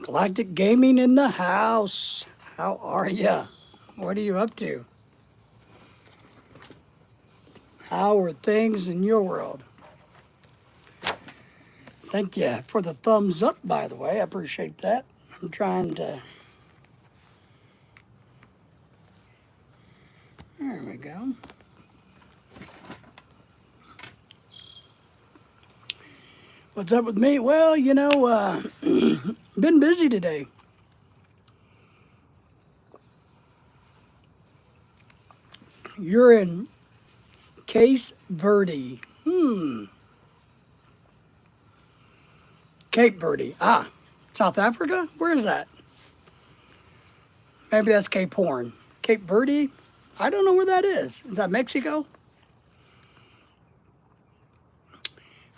Galactic Gaming in the house. How are ya? What are you up to? How are things in your world? Thank you for the thumbs up, by the way. I appreciate that. I'm trying to. There we go. What's up with me? Well, been busy today. You're in Case Verde. Cape Verde. Ah, South Africa? Where is that? Maybe that's Cape Horn. Cape Verde? I don't know where that is. Is that Mexico?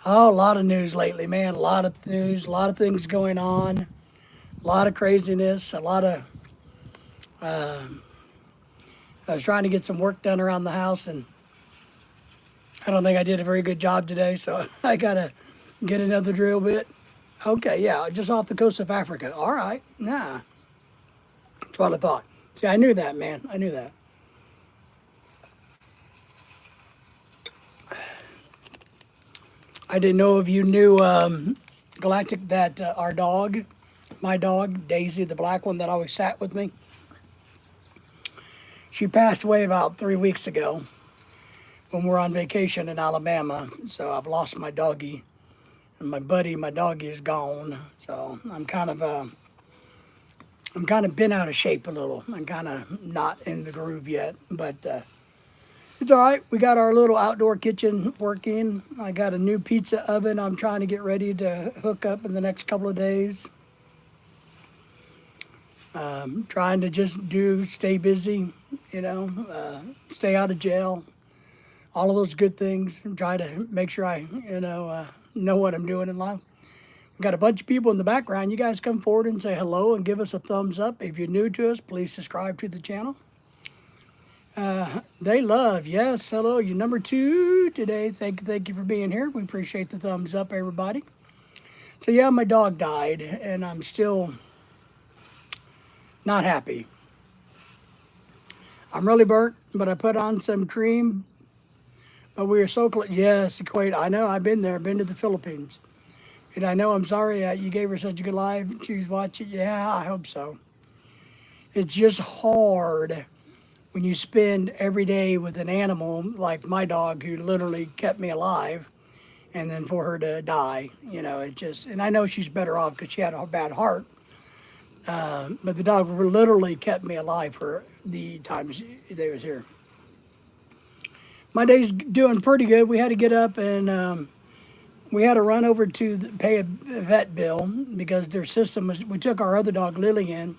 Oh, a lot of news lately, man. A lot of news, a lot of things going on, a lot of craziness, a lot of. I was trying to get some work done around the house, and I don't think I did a very good job today, so I gotta get another drill bit. Okay, yeah, just off the coast of Africa. All right, nah, that's what I thought. See, I knew that, man. I knew that. I didn't know if you knew, Galactic, that our dog, my dog, Daisy, the black one that always sat with me, she passed away about 3 weeks ago when we were on vacation in Alabama. So I've lost my doggie, and my doggie is gone. So I'm kind of been out of shape a little. I'm kind of not in the groove yet, but it's all right. We got our little outdoor kitchen working. I got a new pizza oven I'm trying to get ready to hook up in the next couple of days. Trying to just stay busy, stay out of jail, all of those good things, and try to make sure I, know what I'm doing in life. We got a bunch of people in the background. You guys come forward and say hello and give us a thumbs up. If you're new to us, please subscribe to the channel. They love, yes, hello, you're number 2 today. Thank you for being here. We appreciate the thumbs up, everybody. So yeah, my dog died, and I'm still not happy. I'm really burnt, but I put on some cream. But we were so close. Yes, Kuwait. I know. I've been there. I've been to the Philippines. And I know. I'm sorry you gave her such a good life. She's watching. Yeah, I hope so. It's just hard when you spend every day with an animal like my dog, who literally kept me alive, and then for her to die. It just. And I know she's better off because she had a bad heart. But the dog literally kept me alive for the times they was here. My day's doing pretty good. We had to get up and we had to run over to pay a vet bill because their system was. We took our other dog Lily in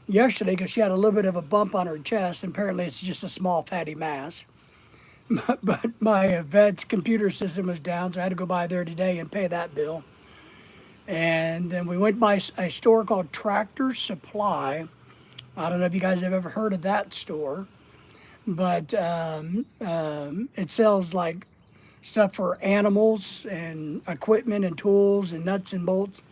yesterday because she had a little bit of a bump on her chest. And apparently, it's just a small fatty mass. But my vet's computer system was down, so I had to go by there today and pay that bill. And then we went by a store called Tractor Supply. I don't know if you guys have ever heard of that store, but it sells like stuff for animals and equipment and tools and nuts and bolts.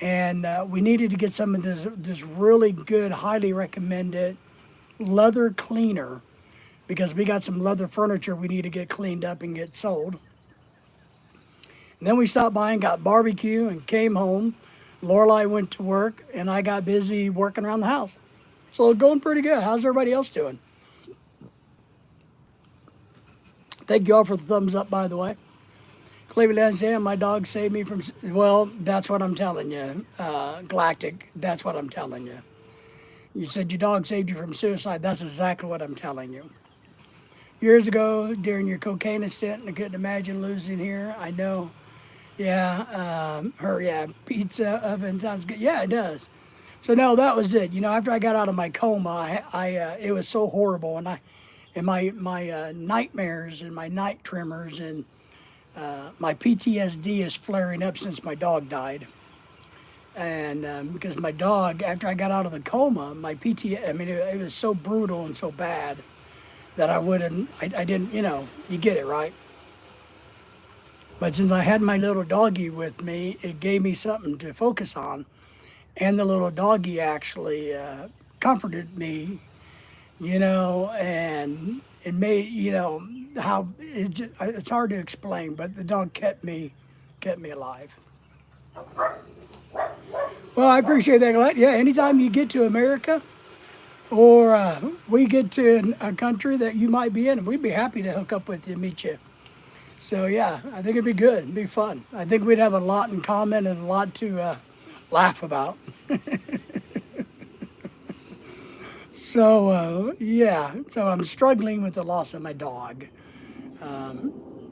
And we needed to get some of this really good, highly recommended leather cleaner because we got some leather furniture we need to get cleaned up and get sold. And then we stopped by and got barbecue and came home. Lorelai went to work, and I got busy working around the house. So it's going pretty good. How's everybody else doing? Thank you all for the thumbs up, by the way. Cleveland saying my dog saved me from. Well, that's what I'm telling you, Galactic. That's what I'm telling you. You said your dog saved you from suicide. That's exactly what I'm telling you. Years ago, during your cocaine stint, I couldn't imagine losing here. I know. Yeah, pizza oven sounds good. Yeah, it does. So no, that was it. After I got out of my coma, it was so horrible, and my nightmares and my night tremors and my PTSD is flaring up since my dog died. And because my dog, after I got out of the coma, it was so brutal and so bad that I didn't, you get it, right? But since I had my little doggie with me, it gave me something to focus on. and the little doggy actually comforted me, and it made, how it's hard to explain, but the dog kept me alive. Well, I appreciate that, Glenn. Yeah, anytime you get to America or we get to a country that you might be in, we'd be happy to hook up with you, meet you. So yeah, I think it'd be good. It'd be fun. I think we'd have a lot in common and a lot to laugh about. So yeah, so I'm struggling with the loss of my dog.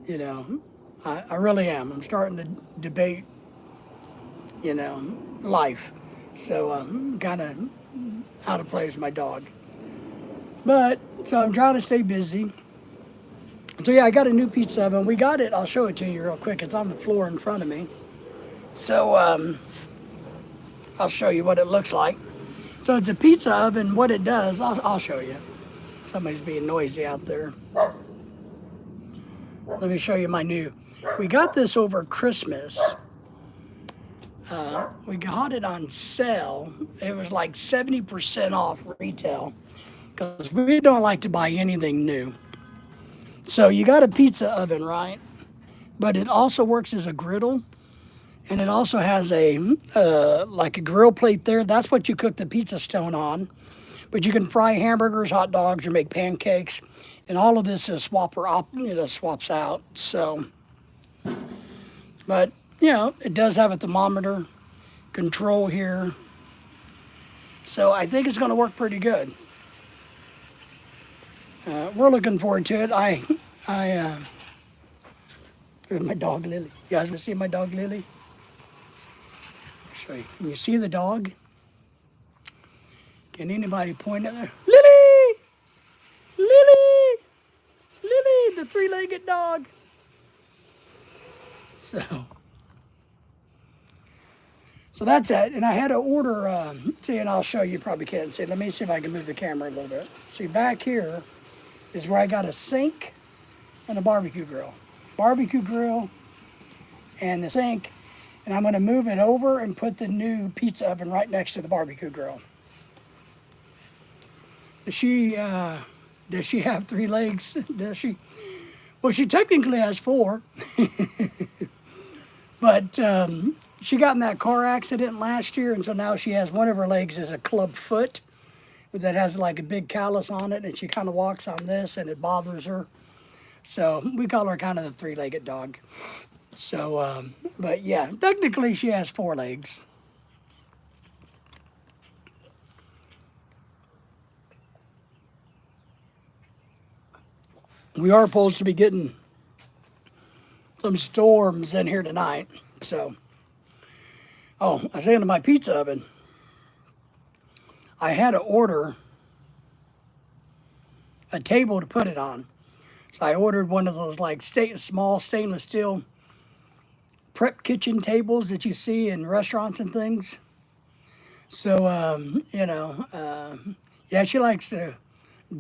You know, I really am. I'm starting to debate, life. So I'm kind of out of place with my dog. But so I'm trying to stay busy. So yeah, I got a new pizza oven. We got it. I'll show it to you real quick. It's on the floor in front of me. So I'll show you what it looks like. So it's a pizza oven. What it does, I'll show you. Somebody's being noisy out there. Let me show you my new. We got this over Christmas. We got it on sale. It was like 70% off retail because we don't like to buy anything new. So you got a pizza oven, right? But it also works as a griddle, and it also has a like a grill plate there. That's what you cook the pizza stone on. But you can fry hamburgers, hot dogs, or make pancakes, and all of this is swaps out. So, but it does have a thermometer control here, so I think it's going to work pretty good. We're looking forward to it. There's my dog Lily. You guys want to see my dog Lily? I'll show you. Can you see the dog? Can anybody point at there? Lily! Lily! Lily, the three-legged dog. So that's it. And I had to order, and I'll show you, probably can't see. Let me see if I can move the camera a little bit. See, back here is where I got a sink and a barbecue grill. Barbecue grill and the sink. And I'm going to move it over and put the new pizza oven right next to the barbecue grill. Does she have 3 legs? Does she? Well, she technically has 4. But she got in that car accident last year, and so now she has one of her legs is a club foot that has like a big callus on it, and she kind of walks on this, and it bothers her. So we call her kind of the 3-legged dog. So, but yeah, technically she has 4 legs. We are supposed to be getting some storms in here tonight. So, I was saying to my pizza oven, I had to order a table to put it on. So I ordered one of those like small stainless steel prep kitchen tables that you see in restaurants and things. So, yeah, she likes to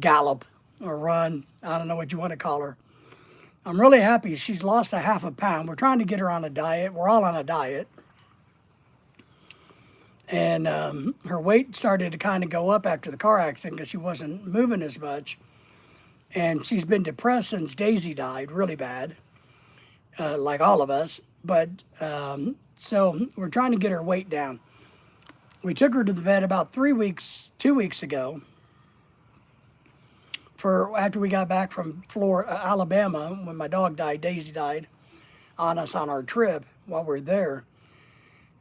gallop or run. I don't know what you want to call her. I'm really happy she's lost a half a pound. We're trying to get her on a diet. We're all on a diet. And her weight started to kind of go up after the car accident because she wasn't moving as much. And she's been depressed since Daisy died, really bad, like all of us. But so we're trying to get her weight down. We took her to the vet about 2 weeks ago. After we got back from Alabama, when my dog died, Daisy died, on us on our trip while we were there.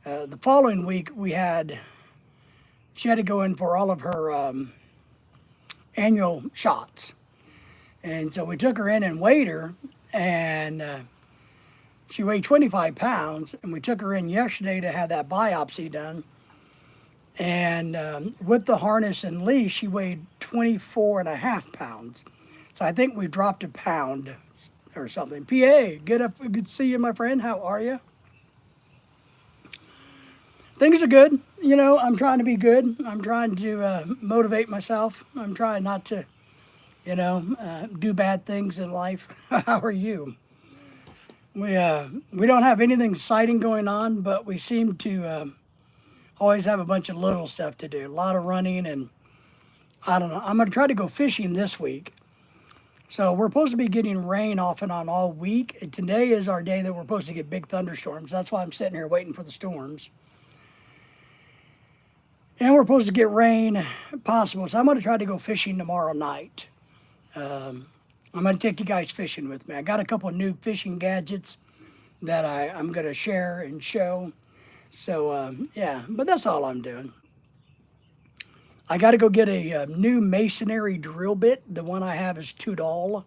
The following week, she had to go in for all of her annual shots. And so we took her in and weighed her, and she weighed 25 pounds, and we took her in yesterday to have that biopsy done. And with the harness and leash, she weighed 24 and a half pounds. So I think we dropped a pound or something. PA, good to see you, my friend. How are you? Things are good. I'm trying to be good. I'm trying to motivate myself. I'm trying not to, do bad things in life. How are you? We don't have anything exciting going on, but we seem to always have a bunch of little stuff to do, a lot of running, and I don't know. I'm going to try to go fishing this week. So we're supposed to be getting rain off and on all week. And today is our day that we're supposed to get big thunderstorms. That's why I'm sitting here waiting for the storms. And we're supposed to get rain possible. So I'm going to try to go fishing tomorrow night. I'm going to take you guys fishing with me. I got a couple of new fishing gadgets that I'm going to share and show. So, yeah, but that's all I'm doing. I got to go get a new masonry drill bit. The one I have is $2.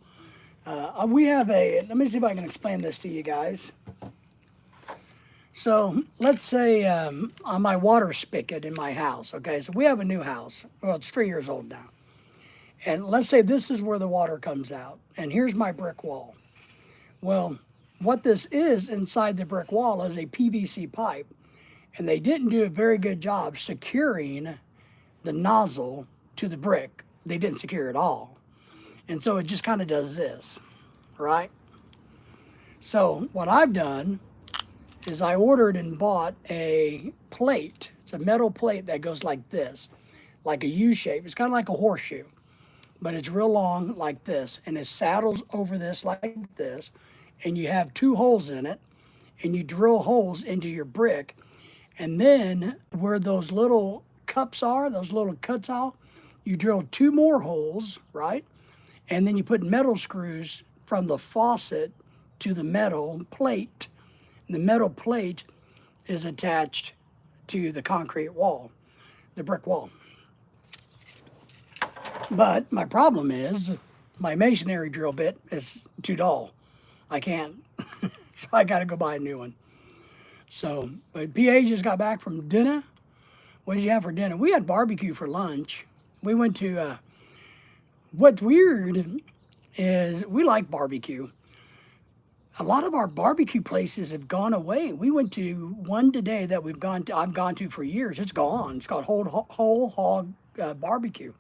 We have let me see if I can explain this to you guys. So let's say on my water spigot in my house, okay, so we have a new house. Well, it's 3 years old now. And let's say this is where the water comes out. And here's my brick wall. Well, what this is inside the brick wall is a PVC pipe. And they didn't do a very good job securing the nozzle to the brick. They didn't secure it all. And so it just kind of does this, right? So what I've done is I ordered and bought a plate. It's a metal plate that goes like this, like a U shape. It's kind of like a horseshoe, but it's real long like this. And it saddles over this like this. And you have 2 holes in it. And you drill holes into your brick. And then where those little cups are, those little cuts out, you drill 2 more holes, right? And then you put metal screws from the faucet to the metal plate. And the metal plate is attached to the concrete wall, the brick wall. But my problem is my masonry drill bit is $2. I can't, so I got to go buy a new one. So, but PA just got back from dinner. What did you have for dinner? We had barbecue for lunch. We went to, what's weird is we like barbecue. A lot of our barbecue places have gone away. We went to one today that I've gone to for years. It's gone. It's called Whole Hog Barbecue.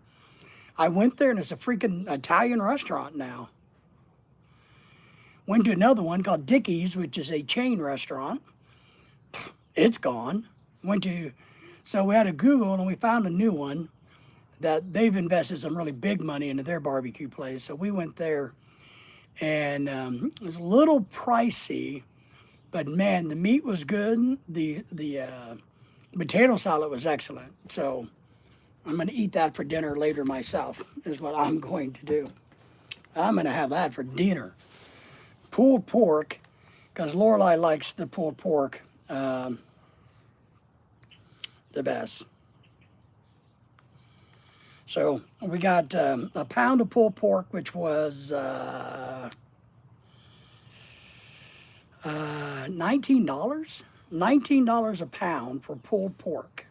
I went there and it's a freaking Italian restaurant now. Went to another one called Dickey's, which is a chain restaurant. It's gone. So we had to Google and we found a new one that they've invested some really big money into their barbecue place. So we went there and it was a little pricey, but man, the meat was good. The potato salad was excellent. So I'm going to eat that for dinner later myself is what I'm going to do. I'm going to have that for dinner. Pulled pork, because Lorelai likes the pulled pork the best. So we got a pound of pulled pork, which was $19. $19 a pound for pulled pork.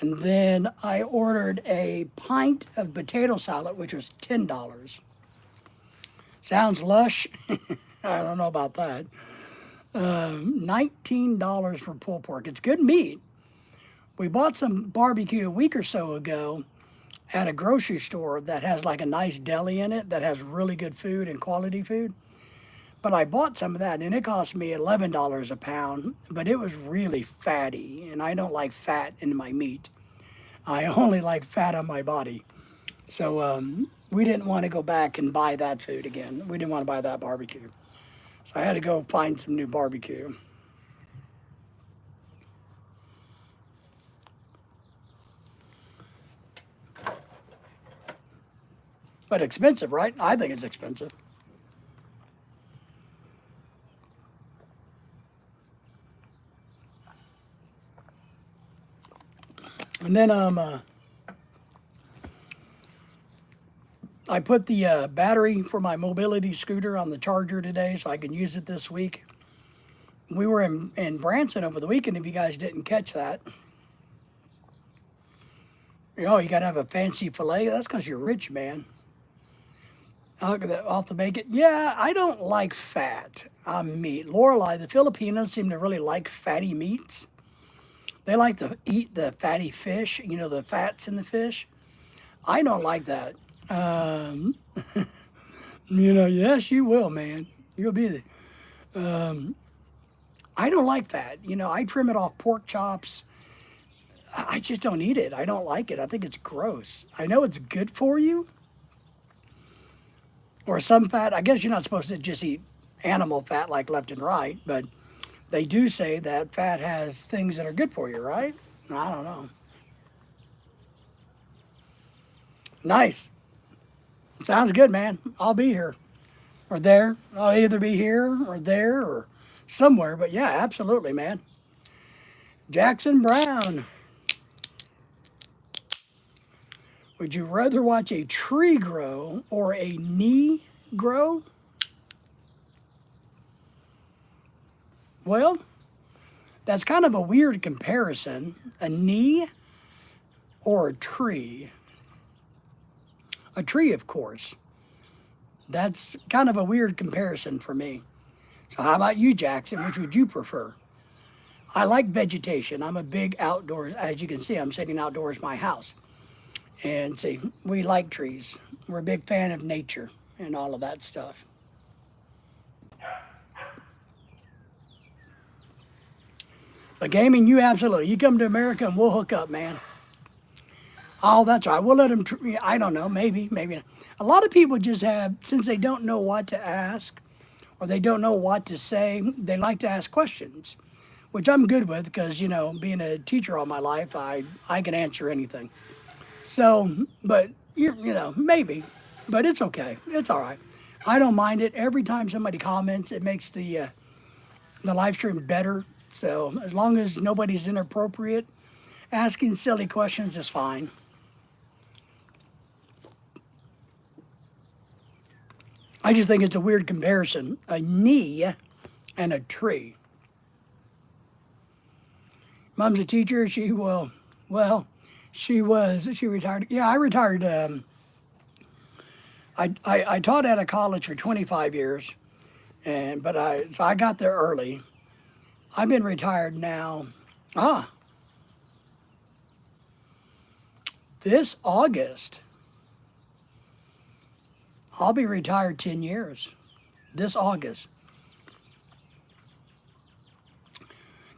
And then I ordered a pint of potato salad, which was $10. Sounds lush. I don't know about that. $19 for pulled pork. It's good meat. We bought some barbecue a week or so ago at a grocery store that has like a nice deli in it that has really good food and quality food. But I bought some of that and it cost me $11 a pound, but it was really fatty and I don't like fat in my meat. I only like fat on my body. So we didn't want to go back and buy that food again. We didn't want to buy that barbecue. So I had to go find some new barbecue. But expensive, right? I think it's expensive. And then I put the battery for my mobility scooter on the charger today so I can use it this week. We were in Branson over the weekend, if you guys didn't catch that. Oh, you got to have a fancy filet? That's because you're rich, man. Look at that, off the bacon. Yeah, I don't like fat on meat. Lorelai, the Filipinos seem to really like fatty meats. They like to eat the fatty fish, you know, the fats in the fish. I don't like that. You know, yes, you will, man. You'll be the. I don't like fat. You know, I trim it off pork chops I just don't eat it. I don't like it. I think it's gross. I know it's good for you, or some fat. I guess you're not supposed to just eat animal fat like left and right, but they do say that fat has things that are good for you, right? I don't know. Nice. Sounds good, man. I'll be here or there. I'll either be here or there or somewhere, but yeah, absolutely, man. Jackson Brown. Would you rather watch a tree grow or a knee grow? Well, that's kind of a weird comparison. A knee or a tree? A tree, of course. That's kind of a weird comparison for me. So, how about you, Jackson? Which would you prefer? I like vegetation. I'm a big outdoors. As you can see, I'm sitting outdoors in my house. And see, we like trees. We're a big fan of nature and all of that stuff. But gaming, you absolutely. You come to America and we'll hook up, man. Oh, that's right. We'll let them. I don't know. Maybe, maybe not. A lot of people just have, since they don't know what to ask or they don't know what to say, they like to ask questions, which I'm good with because, you know, being a teacher all my life, I can answer anything. So, but you know, maybe, but it's okay. It's all right. I don't mind it. Every time somebody comments, it makes the live stream better. So as long as nobody's inappropriate, asking silly questions is fine. I just think it's a weird comparison. A knee and a tree. Mom's a teacher. She retired. Yeah, I retired. I taught at a college for 25 years, so I got there early. I've been retired now. Ah, this August, I'll be retired 10 years. This August.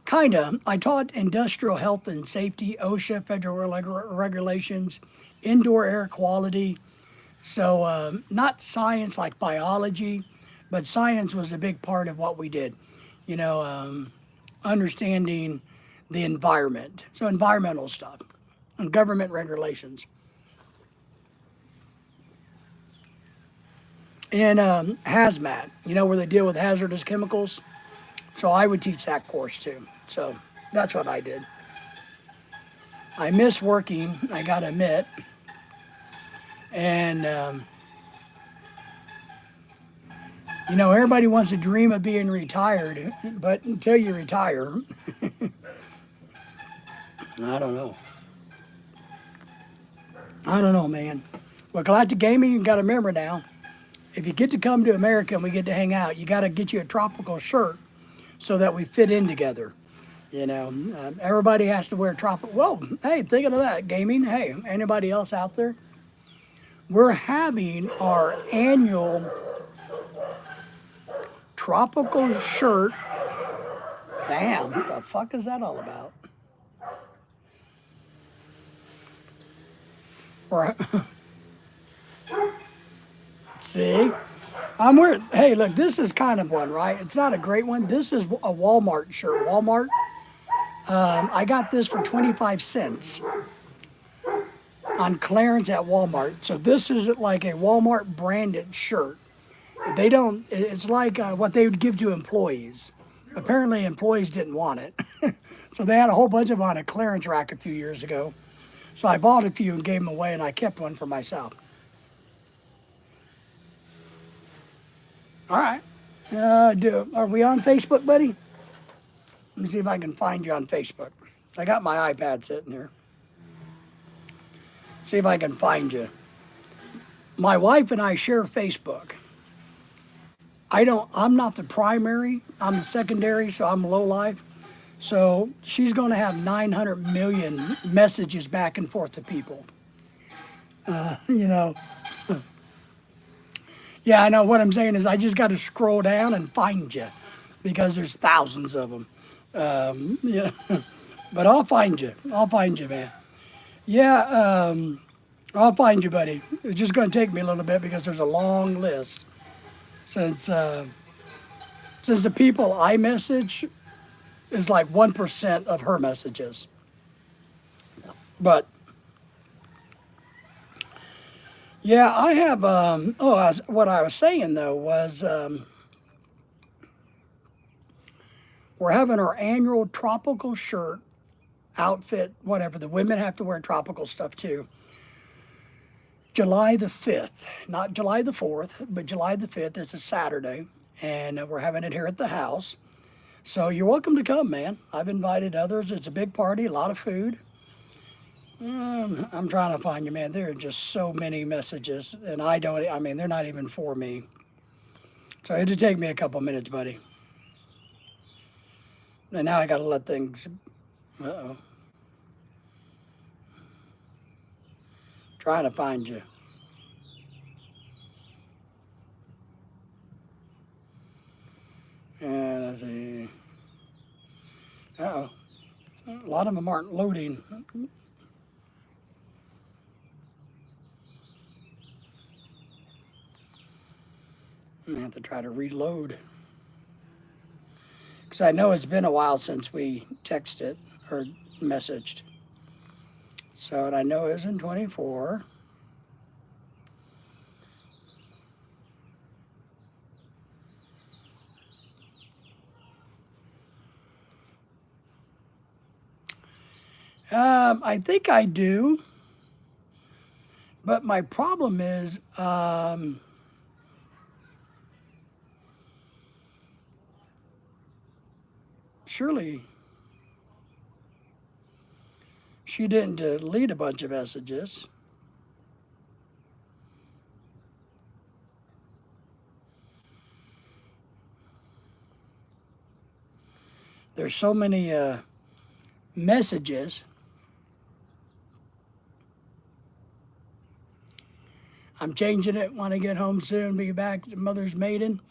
Kinda. I taught industrial health and safety, OSHA, federal regulations, indoor air quality. So, not science like biology, but science was a big part of what we did. You know, understanding the environment. So, environmental stuff and government regulations. And hazmat, you know, where they deal with hazardous chemicals. So, I would teach that course too. So, that's what I did. I miss working, I gotta admit. And, you know, everybody wants to dream of being retired, but until you retire, I don't know. I don't know, man. Well, Galactic Gaming, you got to remember now, if you get to come to America and we get to hang out, you got to get you a tropical shirt so that we fit in together. You know, everybody has to wear tropical. Well, hey, thinking of that, gaming. Hey, anybody else out there? We're having our annual tropical shirt. Damn, what the fuck is that all about? Or, see, I'm wearing. Hey, look, this is kind of one, right? It's not a great one. This is a Walmart shirt. Walmart. I got this for 25 cents on clearance at Walmart. So this is like a Walmart branded shirt. They don't, it's like what they would give to employees. Apparently employees didn't want it. So they had a whole bunch of them on a clearance rack a few years ago. So I bought a few and gave them away and I kept one for myself. All right. Are we on Facebook, buddy? Let me see if I can find you on Facebook. I got my iPad sitting here. See if I can find you. My wife and I share Facebook. I'm not the primary, I'm the secondary, so I'm low life. So she's going to have 900 million messages back and forth to people. You know, yeah, I know what I'm saying is I just got to scroll down and find you because there's thousands of them. You know, But I'll find you. I'll find you, man. Yeah, I'll find you, buddy. It's just going to take me a little bit because there's a long list. Since since the people I message is like 1% of her messages. But yeah, I have. What I was saying though was we're having our annual tropical shirt outfit, whatever. The women have to wear tropical stuff too. July the 5th, not July the 4th, but July the 5th. It's a Saturday, and we're having it here at the house. So you're welcome to come, man. I've invited others. It's a big party, a lot of food. I'm trying to find you, man. There are just so many messages, and I mean, they're not even for me. So it'll take me a couple minutes, buddy. And now I got to let things, uh-oh. Trying to find you. And let's see. Uh-oh. A lot of them aren't loading. I have to try to reload. Because I know it's been a while since we texted or messaged. So, and I know it was in 24. I think I do. But my problem is, surely she didn't delete a bunch of messages. There's so many messages. I'm changing it when I get home soon. Be back to Mother's Maiden,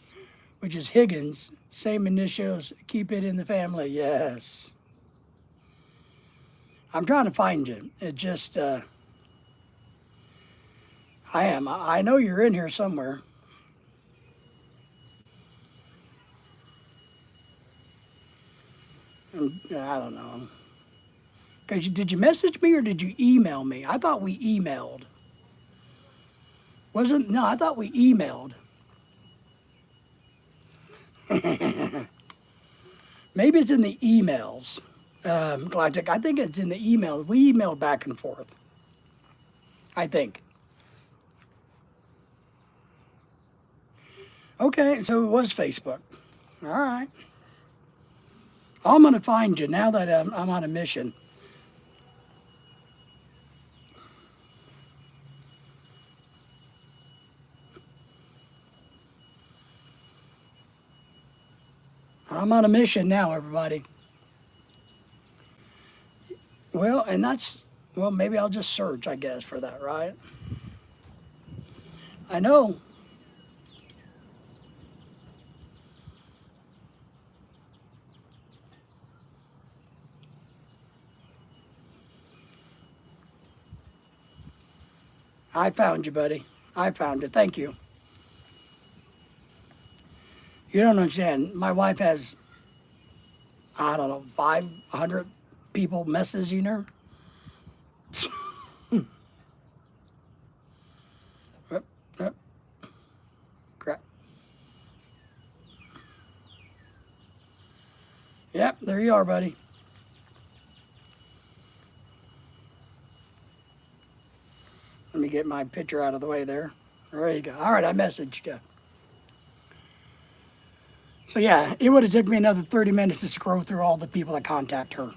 which is Higgins. Same initials. Keep it in the family. Yes. I'm trying to find you. It just, I am. I know you're in here somewhere. I don't know. Cause did you message me or did you email me? I thought we emailed. Wasn't, no, I thought we emailed. Maybe it's in the emails, Galactic. I think it's in the email. We emailed back and forth. I think. Okay, so it was Facebook. All right. I'm going to find you now that I'm on a mission. I'm on a mission now, everybody. Well, and that's, well, maybe I'll just search, I guess, for that, right? I know. I found you, buddy. I found you. Thank you. You don't understand. My wife has, I don't know, 500 people messaging her. Yep, yep. Crap. Yep, there you are, buddy. Let me get my picture out of the way there. There you go. All right, I messaged you. So yeah, it would have took me another 30 minutes to scroll through all the people that contact her.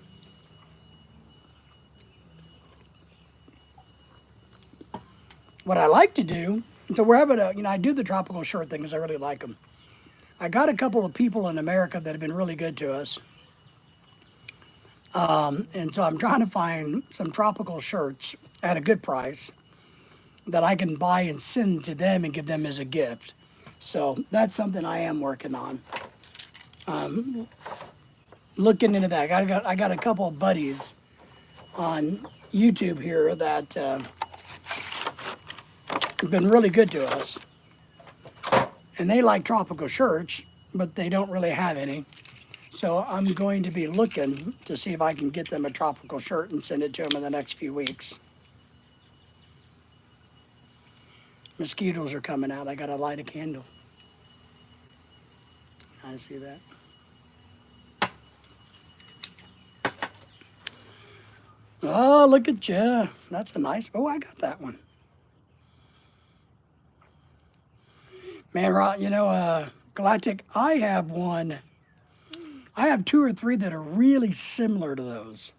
What I like to do, so we're having a, I do the tropical shirt thing because I really like them. I got a couple of people in America that have been really good to us. And so I'm trying to find some tropical shirts at a good price that I can buy and send to them and give them as a gift. So that's something I am working on. looking into that. I got a couple of buddies on YouTube here that have been really good to us. And they like tropical shirts, but they don't really have any. So I'm going to be looking to see if I can get them a tropical shirt and send it to them in the next few weeks. Mosquitoes are coming out. I got to light a candle. I see that. Oh, look at you. That's a nice, oh, I got that one. Man, Ron, you know, Galactic, I have one. I have 2 or 3 that are really similar to those.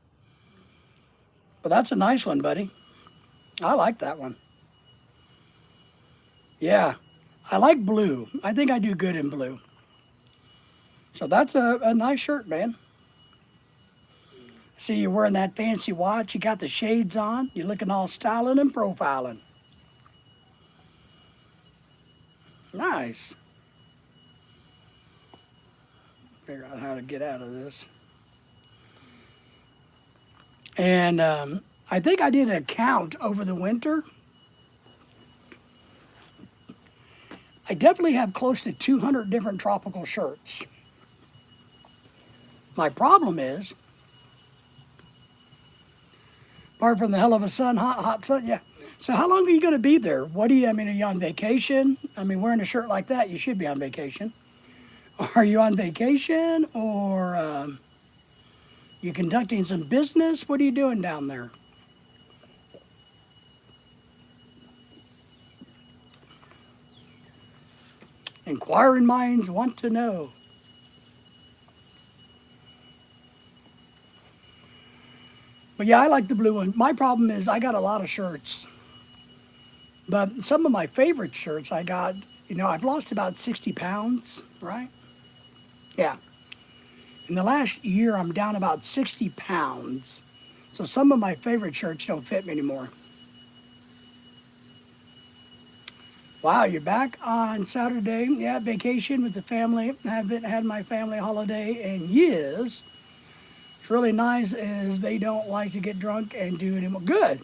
But that's a nice one, buddy. I like that one. Yeah, I like blue. I think I do good in blue. So that's a nice shirt, man. See, you're wearing that fancy watch. You got the shades on. You're looking all styling and profiling. Nice. Figure out how to get out of this. And I think I did a count over the winter. I definitely have close to 200 different tropical shirts. My problem is, apart from the hell of a sun, hot sun, yeah. So how long are you going to be there? What do you, I mean, are you on vacation? I mean, wearing a shirt like that, you should be on vacation. Are you on vacation, or you conducting some business? What are you doing down there? Inquiring minds want to know. But yeah, I like the blue one. My problem is I got a lot of shirts. But some of my favorite shirts I got, you know, I've lost about 60 pounds, right? Yeah. In the last year, I'm down about 60 pounds. So some of my favorite shirts don't fit me anymore. Wow, you're back on Saturday. Yeah, vacation with the family. Haven't had my family holiday in years. It's really nice is they don't like to get drunk and do anymore. Good.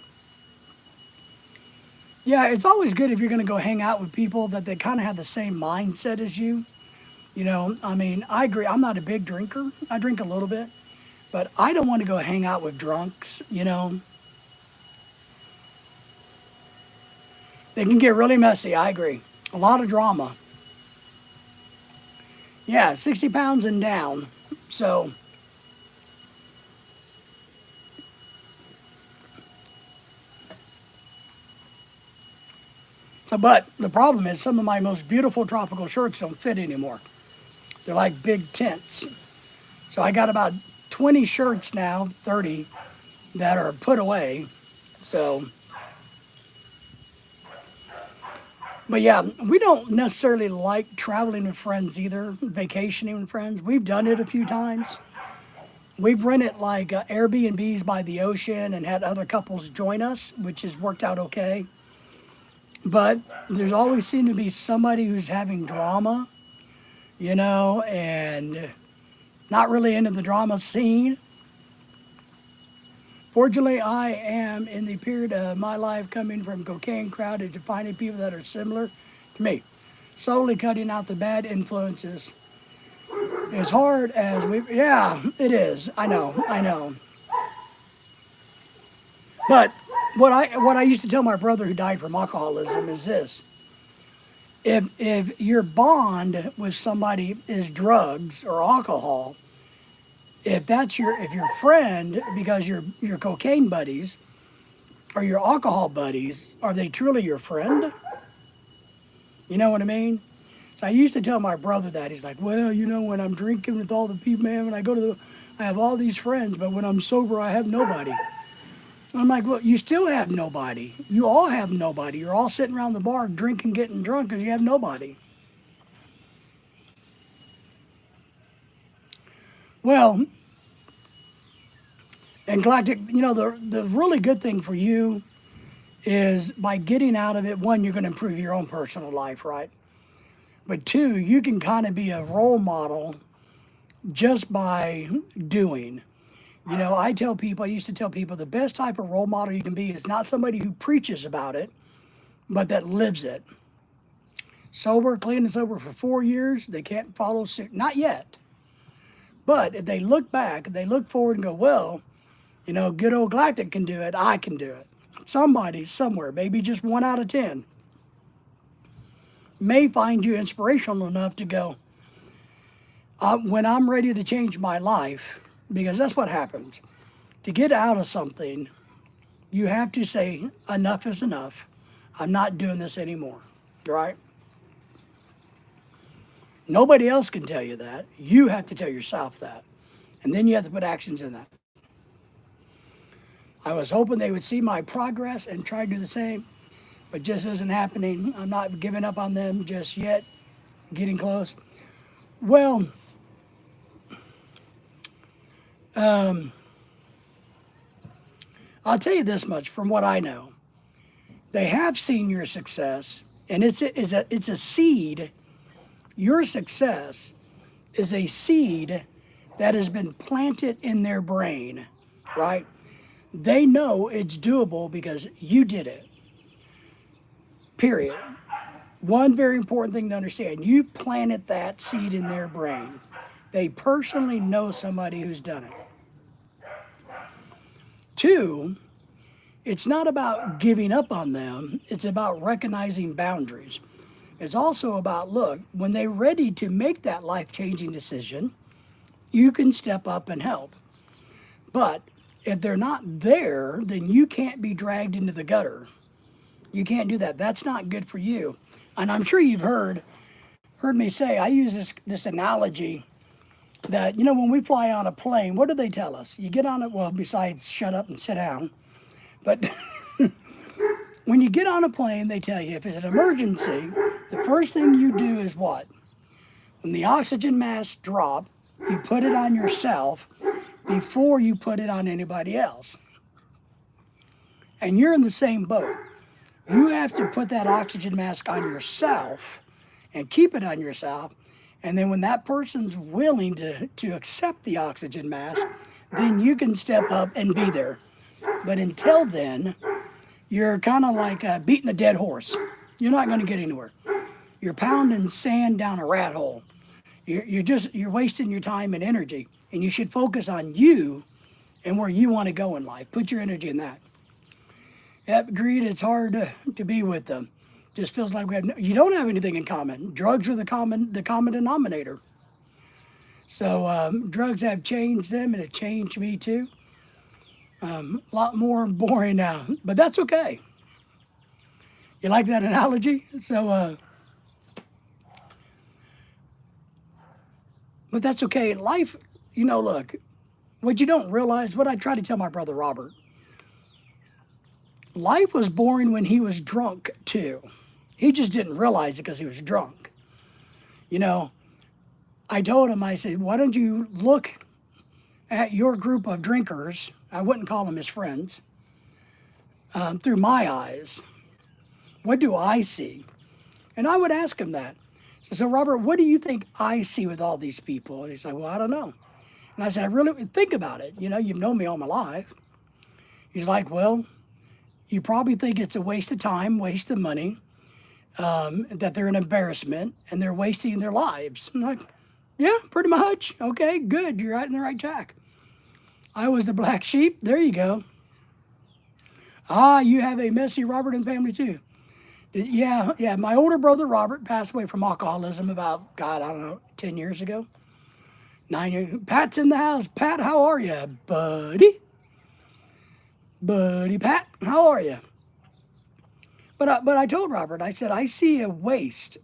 Yeah, it's always good if you're going to go hang out with people that they kind of have the same mindset as you. You know, I mean, I agree. I'm not a big drinker. I drink a little bit. But I don't want to go hang out with drunks, you know. They can get really messy, I agree. A lot of drama. Yeah, 60 pounds and down. So, but the problem is some of my most beautiful tropical shirts don't fit anymore. They're like big tents. So I got about 20 shirts now, 30, that are put away. So, but yeah, we don't necessarily like traveling with friends either, vacationing with friends. We've done it a few times. We've rented like Airbnbs by the ocean and had other couples join us, which has worked out okay. But there's always seemed to be somebody who's having drama, you know, and not really into the drama scene. Fortunately, I am in the period of my life coming from cocaine crowded to finding people that are similar to me. Slowly cutting out the bad influences. As hard as yeah, it is. I know. But what I used to tell my brother who died from alcoholism is this: if your bond with somebody is drugs or alcohol, if your friend, because your cocaine buddies or your alcohol buddies, are they truly your friend? You know what I mean? So I used to tell my brother that. He's like, well, you know, when I'm drinking with all the people, man, when I go to I have all these friends, but when I'm sober, I have nobody. I'm like, well, you still have nobody. You all have nobody. You're all sitting around the bar drinking, getting drunk because you have nobody. Well, and Galactic, you know, the really good thing for you is by getting out of it, one, you're going to improve your own personal life, right? But two, you can kind of be a role model just by doing. You know, I used to tell people the best type of role model you can be is not somebody who preaches about it, but that lives it. Sober, clean and sober for 4 years, they can't follow suit. Not yet. But if they look back, if they look forward and go, well, you know, good old Galactic can do it, I can do it. Somebody, somewhere, maybe just 1 out of 10, may find you inspirational enough to go, when I'm ready to change my life, because that's what happens. To get out of something, you have to say, enough is enough. I'm not doing this anymore, right? Nobody else can tell you that. You have to tell yourself that. And then you have to put actions in that. I was hoping they would see my progress and try to do the same, but just isn't happening. I'm not giving up on them just yet, getting close. Well, I'll tell you this much from what I know. They have seen your success, and it's a seed. Your success is a seed that has been planted in their brain, right? They know it's doable because you did it. Period. One very important thing to understand, you planted that seed in their brain. They personally know somebody who's done it. Two, it's not about giving up on them, it's about recognizing boundaries. It's also about, look, when they're ready to make that life-changing decision, you can step up and help. But if they're not there, then you can't be dragged into the gutter. You can't do that. That's not good for you. And I'm sure you've heard me say, I use this analogy that, you know, when we fly on a plane, what do they tell us? You get on it, well, besides shut up and sit down, but when you get on a plane, they tell you if it's an emergency, the first thing you do is what? When the oxygen mask drop, you put it on yourself before you put it on anybody else. And you're in the same boat. You have to put that oxygen mask on yourself and keep it on yourself. And then when that person's willing to accept the oxygen mask, then you can step up and be there. But until then, you're kind of like beating a dead horse. You're not going to get anywhere. You're pounding sand down a rat hole. You're wasting your time and energy. And you should focus on you and where you want to go in life. Put your energy in that. Yep, greed, it's hard to be with them. Just feels like you don't have anything in common. Drugs are the common denominator. So drugs have changed them, and it changed me too. A lot more boring now, but that's okay. You like that analogy? So, but that's okay. Life, you know, look, what you don't realize, what I try to tell my brother Robert, life was boring when he was drunk too. He just didn't realize it because he was drunk. You know, I told him, I said, why don't you look at your group of drinkers, I wouldn't call them his friends, through my eyes. What do I see? And I would ask him that. So, Robert, what do you think I see with all these people? And he's like, well, I don't know. And I said, I really think about it. You know, you've known me all my life. He's like, well, you probably think it's a waste of time, waste of money, that they're an embarrassment and they're wasting their lives. I'm like, yeah, pretty much. Okay, good. You're right in the right track. I was the black sheep. There you go. Ah, you have a messy Robert in the family too. Yeah. My older brother Robert passed away from alcoholism about, God, I don't know, 10 years ago. 9 years. Pat's in the house. Pat, how are you, buddy? Buddy Pat, how are you? But I told Robert, I said, I see a waste.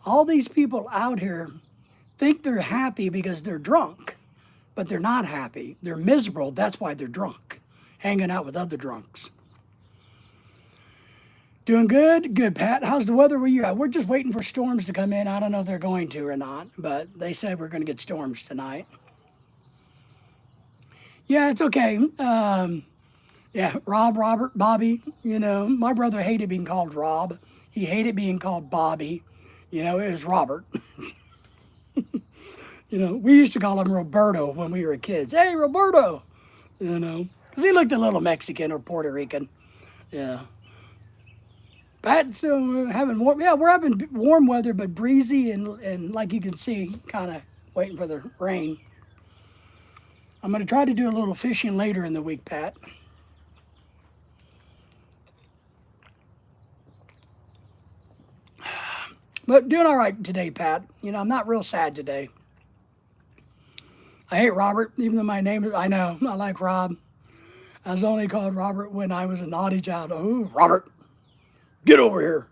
All these people out here think they're happy because they're drunk, but they're not happy. They're miserable. That's why they're drunk, hanging out with other drunks. Doing good? Good, Pat. How's the weather where you at? We're just waiting for storms to come in. I don't know if they're going to or not, but they said we're going to get storms tonight. Yeah, it's okay. Yeah, Rob, Robert, Bobby, you know, my brother hated being called Rob. He hated being called Bobby. You know, it was Robert. We used to call him Roberto when we were kids. Hey, Roberto, because he looked a little Mexican or Puerto Rican. Yeah. Pat, so we're having warm. Yeah, we're having warm weather, but breezy and like you can see, kind of waiting for the rain. I'm going to try to do a little fishing later in the week, Pat. But doing all right today, Pat. I'm not real sad today. I hate Robert, even though my name is, I know, I like Rob. I was only called Robert when I was a naughty child. Oh, Robert, get over here.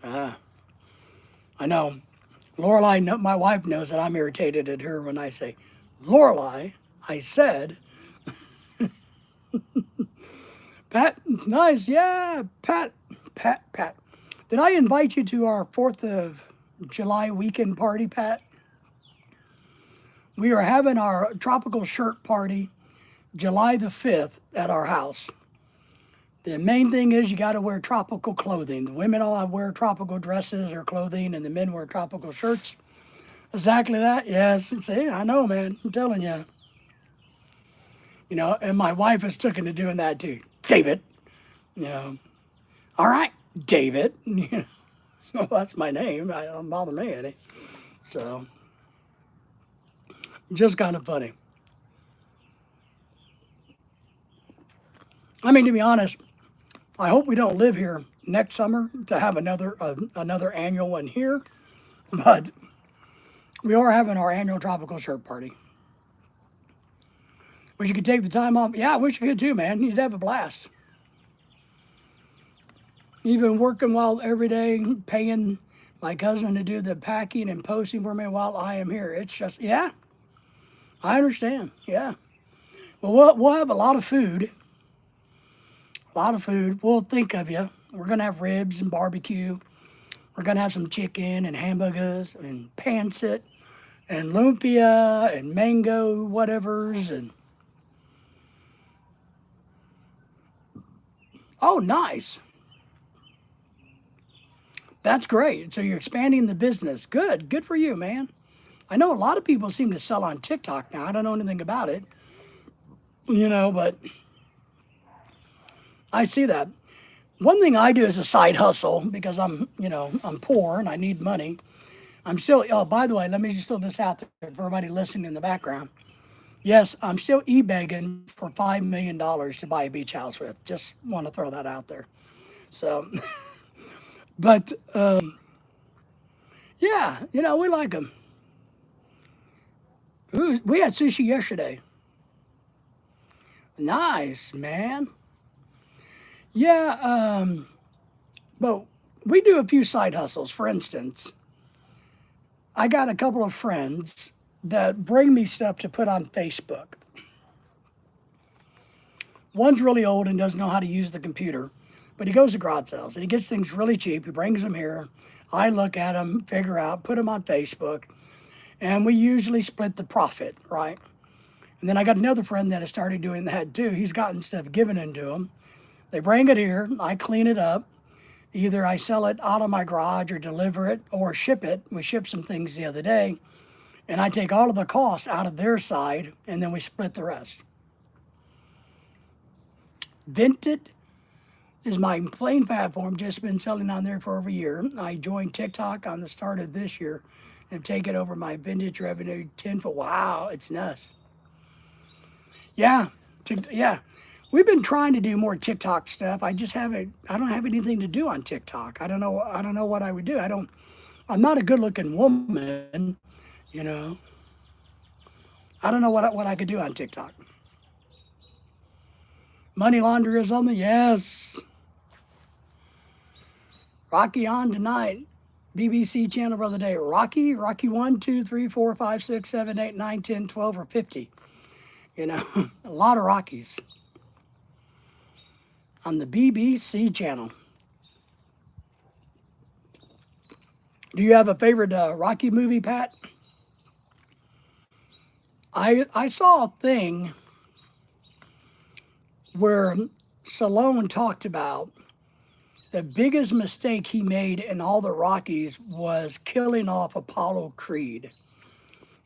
I know. Lorelai, my wife knows that I'm irritated at her when I say, Lorelai, I said. Pat, it's nice. Yeah, Pat. Did I invite you to our 4th of July weekend party, Pat? We are having our tropical shirt party July the 5th at our house. The main thing is you got to wear tropical clothing. The women all wear tropical dresses or clothing, and the men wear tropical shirts. Exactly that. Yes. See, I know, man. I'm telling you. And my wife is taken to doing that too. David. All right, David. Well, that's my name. I don't bother me any. So, just kind of funny. I mean, to be honest, I hope we don't live here next summer to have another annual one here, but we are having our annual tropical shirt party. Wish you could take the time off. Yeah, I wish you could too, man. You'd have a blast. You've been working while every day, paying my cousin to do the packing and posting for me while I am here. It's just, yeah, I understand. Yeah. Well, we'll have a lot of food. We'll think of you. We're going to have ribs and barbecue. We're going to have some chicken and hamburgers and pancit and lumpia and mango whatevers. And oh, nice. That's great. So you're expanding the business. Good for you, man. I know a lot of people seem to sell on TikTok now. I don't know anything about it, but I see that. One thing I do as a side hustle, because I'm poor and I need money. I'm still, oh, by the way, let me just throw this out there for everybody listening in the background. Yes, I'm still e-begging for $5 million to buy a beach house with. Just want to throw that out there. So, but, yeah, we like them. Ooh, we had sushi yesterday. Nice, man. Yeah, but we do a few side hustles. For instance, I got a couple of friends that bring me stuff to put on Facebook. One's really old and doesn't know how to use the computer, but he goes to garage sales and he gets things really cheap. He brings them here. I look at them, figure out, put them on Facebook, and we usually split the profit, right? And then I got another friend that has started doing that too. He's gotten stuff given into him. They bring it here, I clean it up. Either I sell it out of my garage or deliver it or ship it. We shipped some things the other day, and I take all of the costs out of their side, and then we split the rest. Vinted is my plain platform, just been selling on there for over a year. I joined TikTok on the start of this year and taken over my vintage revenue tenfold. Wow, it's nuts. Yeah, yeah. We've been trying to do more TikTok stuff. I don't have anything to do on TikTok. I don't know what I would do. I'm not a good looking woman, I don't know what I could do on TikTok. Money launderer is on the, yes. Rocky on tonight. BBC channel for the day. Rocky 1, 2, 3, 4, 5, 6, 7, 8, 9, 10, 12, or 50. A lot of Rockies. On the BBC channel. Do you have a favorite Rocky movie, Pat? I saw a thing where Stallone talked about the biggest mistake he made in all the Rockies was killing off Apollo Creed.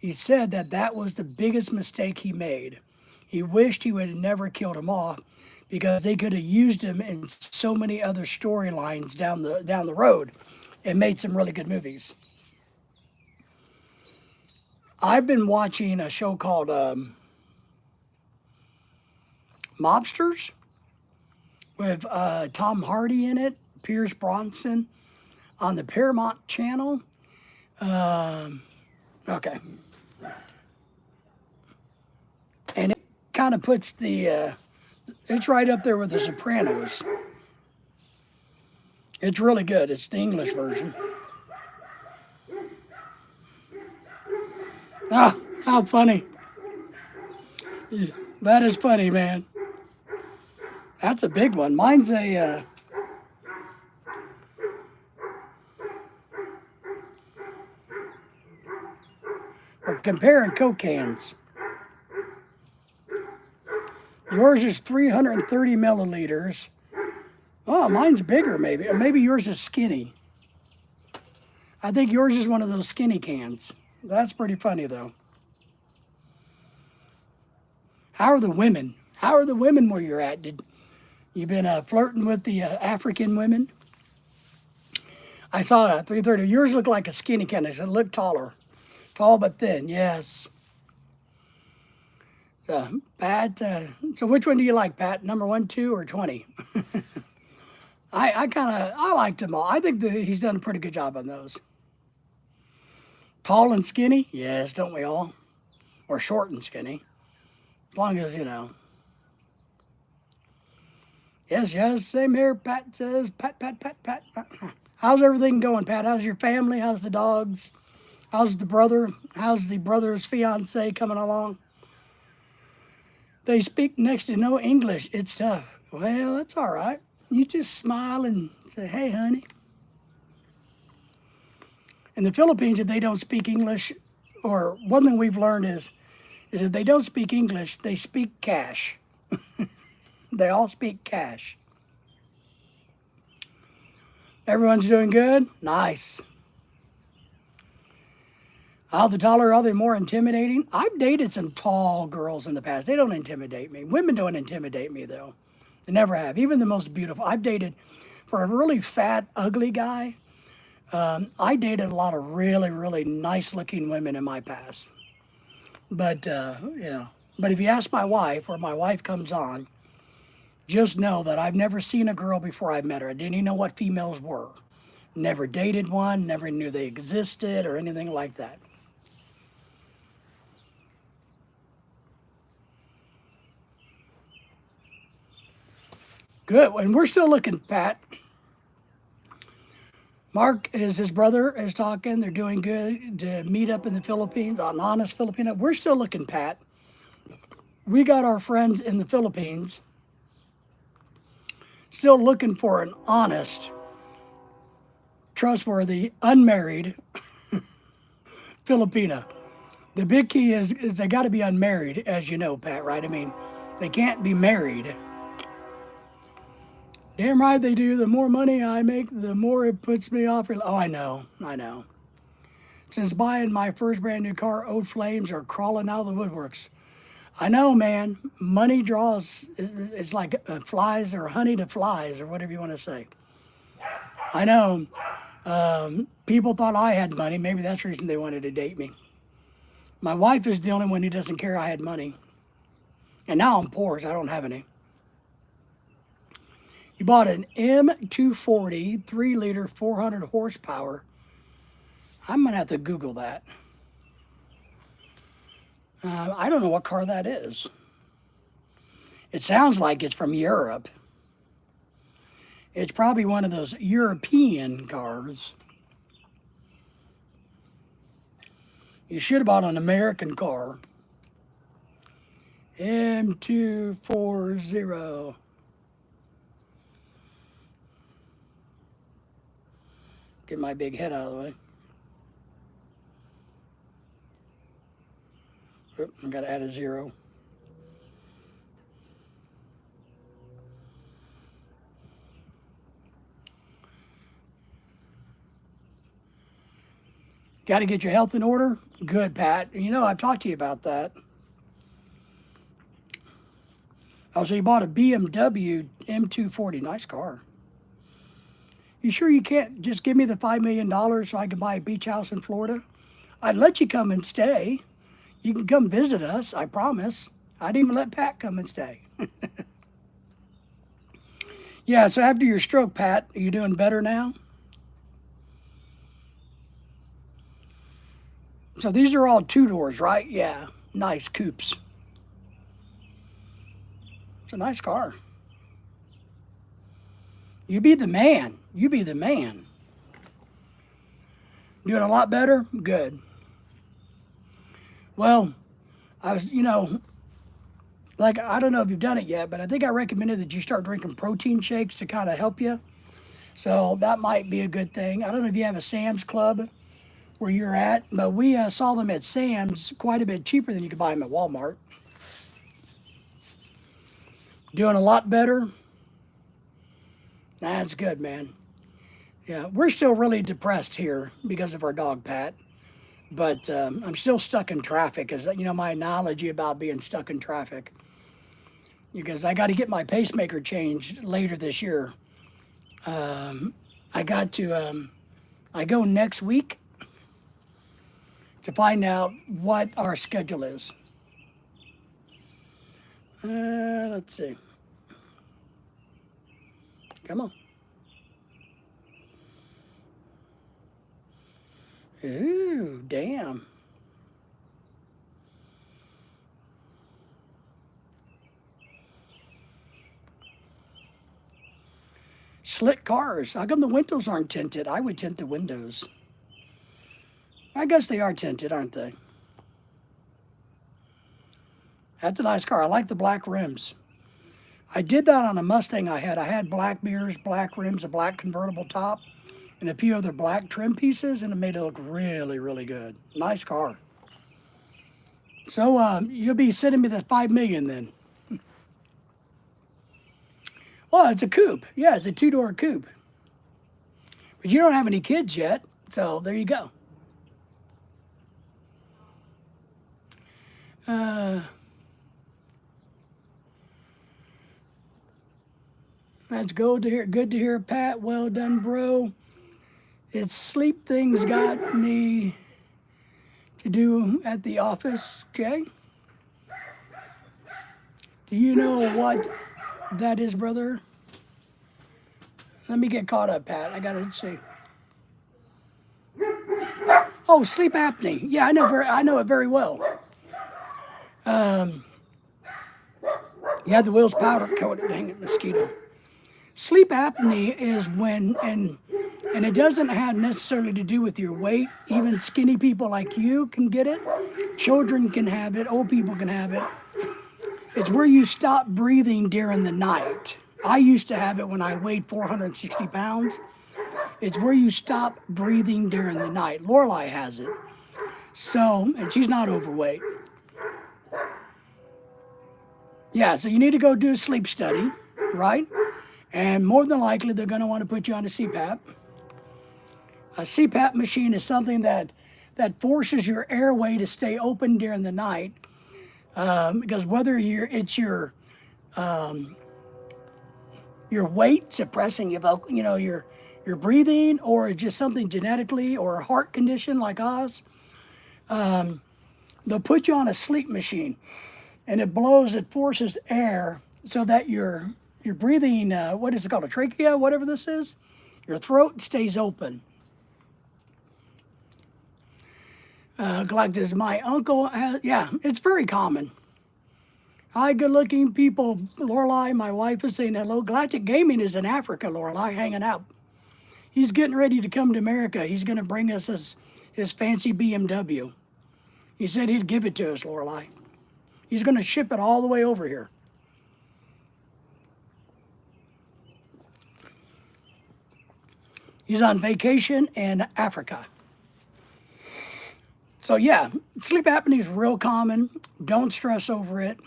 He said that that was the biggest mistake he made. He wished he would have never killed him off because they could have used him in so many other storylines down the road and made some really good movies. I've been watching a show called Mobsters with Tom Hardy in it, Pierce Bronson on the Paramount Channel. Okay. And it kind of puts it's right up there with The Sopranos. It's really good. It's the English version. Ah, how funny. That is funny, man. That's a big one. Mine's we're comparing Coke cans. Yours is 330 milliliters. Oh, mine's bigger, maybe. Or maybe yours is skinny. I think yours is one of those skinny cans. That's pretty funny, though. How are the women? How are the women where you're at? Did you been flirting with the African women? I saw that 330. Yours looked like a skinny can. I said, look taller, tall but thin. Yes. So, Pat. So which one do you like, Pat? Number 1, 2, or 20? I liked them all. I think that he's done a pretty good job on those. Tall and skinny? Yes, don't we all? Or short and skinny. As long as, you know. Yes, yes, same here, Pat says. Pat, Pat, Pat, Pat. How's everything going, Pat? How's your family? How's the dogs? How's the brother? How's the brother's fiance coming along? They speak next to no English. It's tough. Well, that's all right. You just smile and say, hey, honey. In the Philippines, if they don't speak English, or one thing we've learned is if they don't speak English, they speak cash. They all speak cash. Everyone's doing good? Nice. How the taller are they more intimidating? I've dated some tall girls in the past. They don't intimidate me. Women don't intimidate me, though. They never have. Even the most beautiful. I've dated, for a really fat, ugly guy, I dated a lot of really, really nice looking women in my past. But, but if you ask my wife, or my wife comes on, just know that I've never seen a girl before I met her. I didn't even know what females were. Never dated one, never knew they existed or anything like that. Good, and we're still looking, Pat. Mark is his brother is talking. They're doing good to meet up in the Philippines, an honest Filipino. We're still looking, Pat. We got our friends in the Philippines still looking for an honest, trustworthy, unmarried Filipina. The big key is they got to be unmarried, as you know, Pat, right? I mean, they can't be married. Damn right they do. The more money I make, the more it puts me off. Oh, I know. Since buying my first brand new car, old flames are crawling out of the woodworks. I know, man. Money draws, it's like flies or honey to flies or whatever you want to say. I know. People thought I had money. Maybe that's the reason they wanted to date me. My wife is the only one who doesn't care I had money. And now I'm poor, so I don't have any. You bought an M240, 3-liter, 400 horsepower. I'm going to have to Google that. I don't know what car that is. It sounds like it's from Europe. It's probably one of those European cars. You should have bought an American car. M240. Get my big head out of the way. Oop, I got to add a 0. Got to get your health in order? Good, Pat. You know, I've talked to you about that. Oh, so you bought a BMW M240. Nice car. You sure you can't just give me the $5 million so I can buy a beach house in Florida? I'd let you come and stay. You can come visit us, I promise. I'd even let Pat come and stay. Yeah, so after your stroke, Pat, are you doing better now? So these are all two doors, right? Yeah, nice coupes. It's a nice car. You be the man. You be the man. Doing a lot better? Good. Well, I was, like, I don't know if you've done it yet, but I think I recommended that you start drinking protein shakes to kind of help you. So that might be a good thing. I don't know if you have a Sam's Club where you're at, but we saw them at Sam's quite a bit cheaper than you could buy them at Walmart. Doing a lot better? That's good, man. Yeah, we're still really depressed here because of our dog, Pat. But I'm still stuck in traffic, as my analogy about being stuck in traffic. Because I got to get my pacemaker changed later this year. I got to, I go next week to find out what our schedule is. Let's see. Come on. Ooh, damn. Slick cars. How come the windows aren't tinted? I would tint the windows. I guess they are tinted, aren't they? That's a nice car. I like the black rims. I did that on a Mustang I had. I had black mirrors, black rims, a black convertible top, and a few other black trim pieces, and it made it look really, really good. Nice car. So you'll be sending me that $5 million then. Well, it's a coupe. Yeah, it's a two-door coupe. But you don't have any kids yet, so there you go. That's good to hear. Good to hear, Pat. Well done, bro. It's sleep things got me to do at the office, okay? Do you know what that is, brother? Let me get caught up, Pat. I gotta see. Oh, sleep apnea. Yeah, I know it very well. You had the wheels powder coated. Dang it, mosquito. Sleep apnea is when, and it doesn't have necessarily to do with your weight. Even skinny people like you can get it. Children can have it. Old people can have it. It's where you stop breathing during the night. I used to have it when I weighed 460 pounds. It's where you stop breathing during the night. Lorelai has it. So, and she's not overweight. Yeah, so you need to go do a sleep study, right? And more than likely, they're going to want to put you on a CPAP. A CPAP machine is something that forces your airway to stay open during the night. Because whether it's your weight suppressing your breathing, or just something genetically, or a heart condition like us, they'll put you on a sleep machine, and it forces air so that your breathing, what is it called, a trachea, whatever this is, your throat stays open. Galactus, my uncle has, yeah, it's very common. Hi, good-looking people. Lorelai, my wife, is saying hello. Galactic Gaming is in Africa, Lorelai, hanging out. He's getting ready to come to America. He's going to bring us his fancy BMW. He said he'd give it to us, Lorelai. He's going to ship it all the way over here. He's on vacation in Africa. So yeah, sleep apnea is real common. Don't stress over it.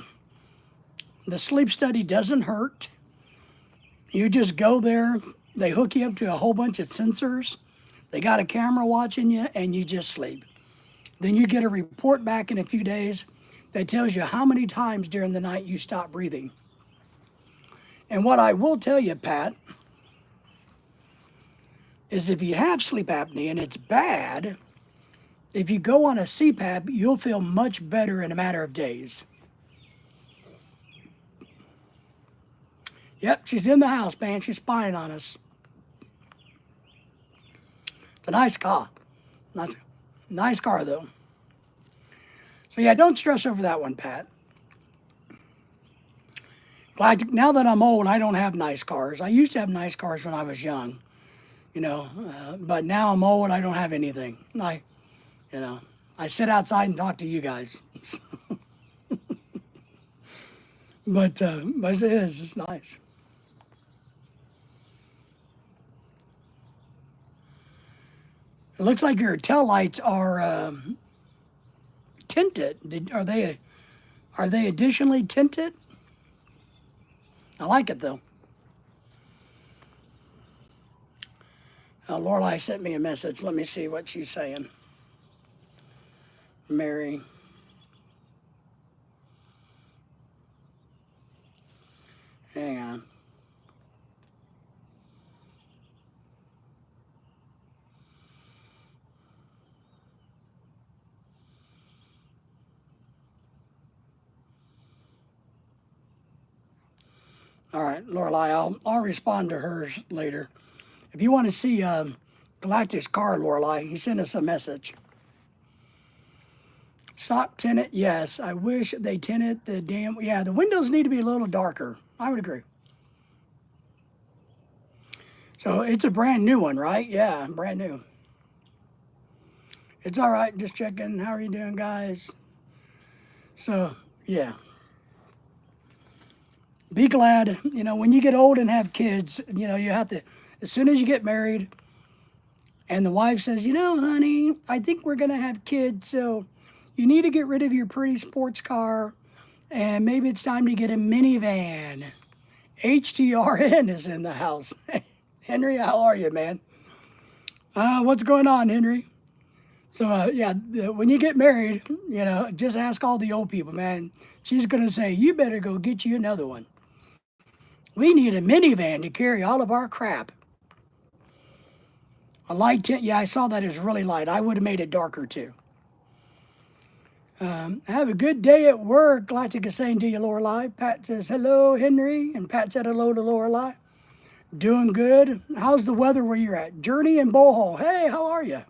The sleep study doesn't hurt. You just go there. They hook you up to a whole bunch of sensors They got a camera watching you and you just sleep. Then you get a report back in a few days that tells you how many times during the night you stop breathing. And what I will tell you, Pat, is if you have sleep apnea and it's bad, if you go on a CPAP, you'll feel much better in a matter of days. Yep, she's in the house, man. She's spying on us. It's a nice car. Nice car, though. So yeah, don't stress over that one, Pat. Now that I'm old, I don't have nice cars. I used to have nice cars when I was young, but now I'm old, I don't have anything. I sit outside and talk to you guys. But it's nice. It looks like your tail lights are tinted. Are they additionally tinted? I like it though. Lorelei sent me a message. Let me see what she's saying. Mary. Hang on. All right, Lorelei, I'll respond to hers later. If you want to see Galactic's car, Lorelei, he sent us a message. Stop tinted, yes. I wish they tinted the damn. Yeah, the windows need to be a little darker. I would agree. So it's a brand new one, right? Yeah, brand new. It's all right. Just checking. How are you doing, guys? So yeah. Be glad, when you get old and have kids, you have to, as soon as you get married and the wife says, honey, I think we're going to have kids, so you need to get rid of your pretty sports car and maybe it's time to get a minivan. HTRN is in the house. Henry, how are you, man? What's going on, Henry? So, when you get married, just ask all the old people, man. She's going to say, you better go get you another one. We need a minivan to carry all of our crap. A light tint, yeah, I saw that is really light. I would have made it darker too. Have a good day at work. Galactic is saying to you, Lorelei. Pat says, hello, Henry. And Pat said hello to Lorelei. Doing good. How's the weather where you're at? Journey and Bohol. Hey, how are you?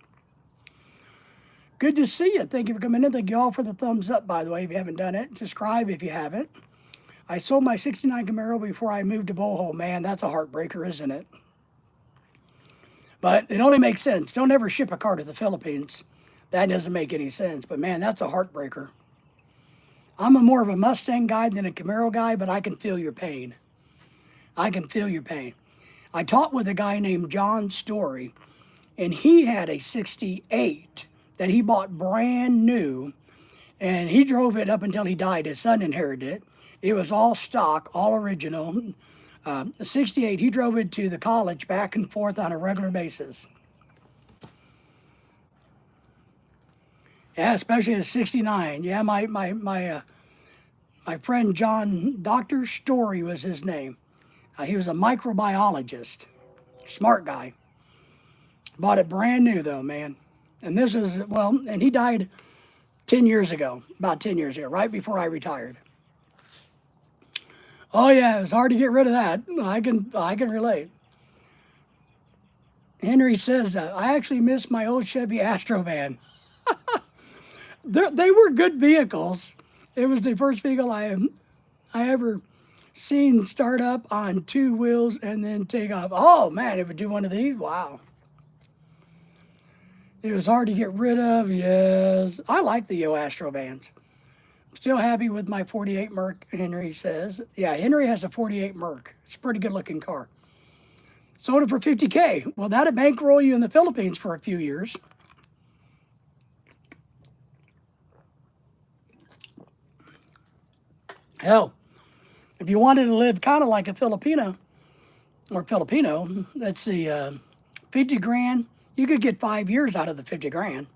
Good to see you. Thank you for coming in. Thank you all for the thumbs up, by the way, if you haven't done it. Subscribe if you haven't. I sold my 69 Camaro before I moved to Bohol. Man, that's a heartbreaker, isn't it? But it only makes sense. Don't ever ship a car to the Philippines. That doesn't make any sense. But man, that's a heartbreaker. I'm more of a Mustang guy than a Camaro guy, but I can feel your pain. I can feel your pain. I talked with a guy named John Story, and he had a 68 that he bought brand new, and he drove it up until he died. His son inherited it. It was all stock, all original. 68, he drove it to the college back and forth on a regular basis. Yeah, especially a 69. Yeah, my friend John, Dr. Story was his name. He was a microbiologist, smart guy. Bought it brand new though, man. And this is, and he died 10 years ago, about 10 years ago, right before I retired. Oh yeah, it was hard to get rid of that. I can relate. Henry says that. I actually miss my old Chevy Astrovan. They were good vehicles. It was the first vehicle I ever seen start up on two wheels and then take off. Oh man, it would do one of these. Wow. It was hard to get rid of. Yes, I like the Astrovans. Still happy with my 48 Merc, Henry says. Yeah, Henry has a 48 Merc. It's a pretty good looking car. Sold it for $50K. Well, that'll bankroll you in the Philippines for a few years. Hell, if you wanted to live kind of like a Filipino, let's see, 50 grand, You could get 5 years out of the 50 grand.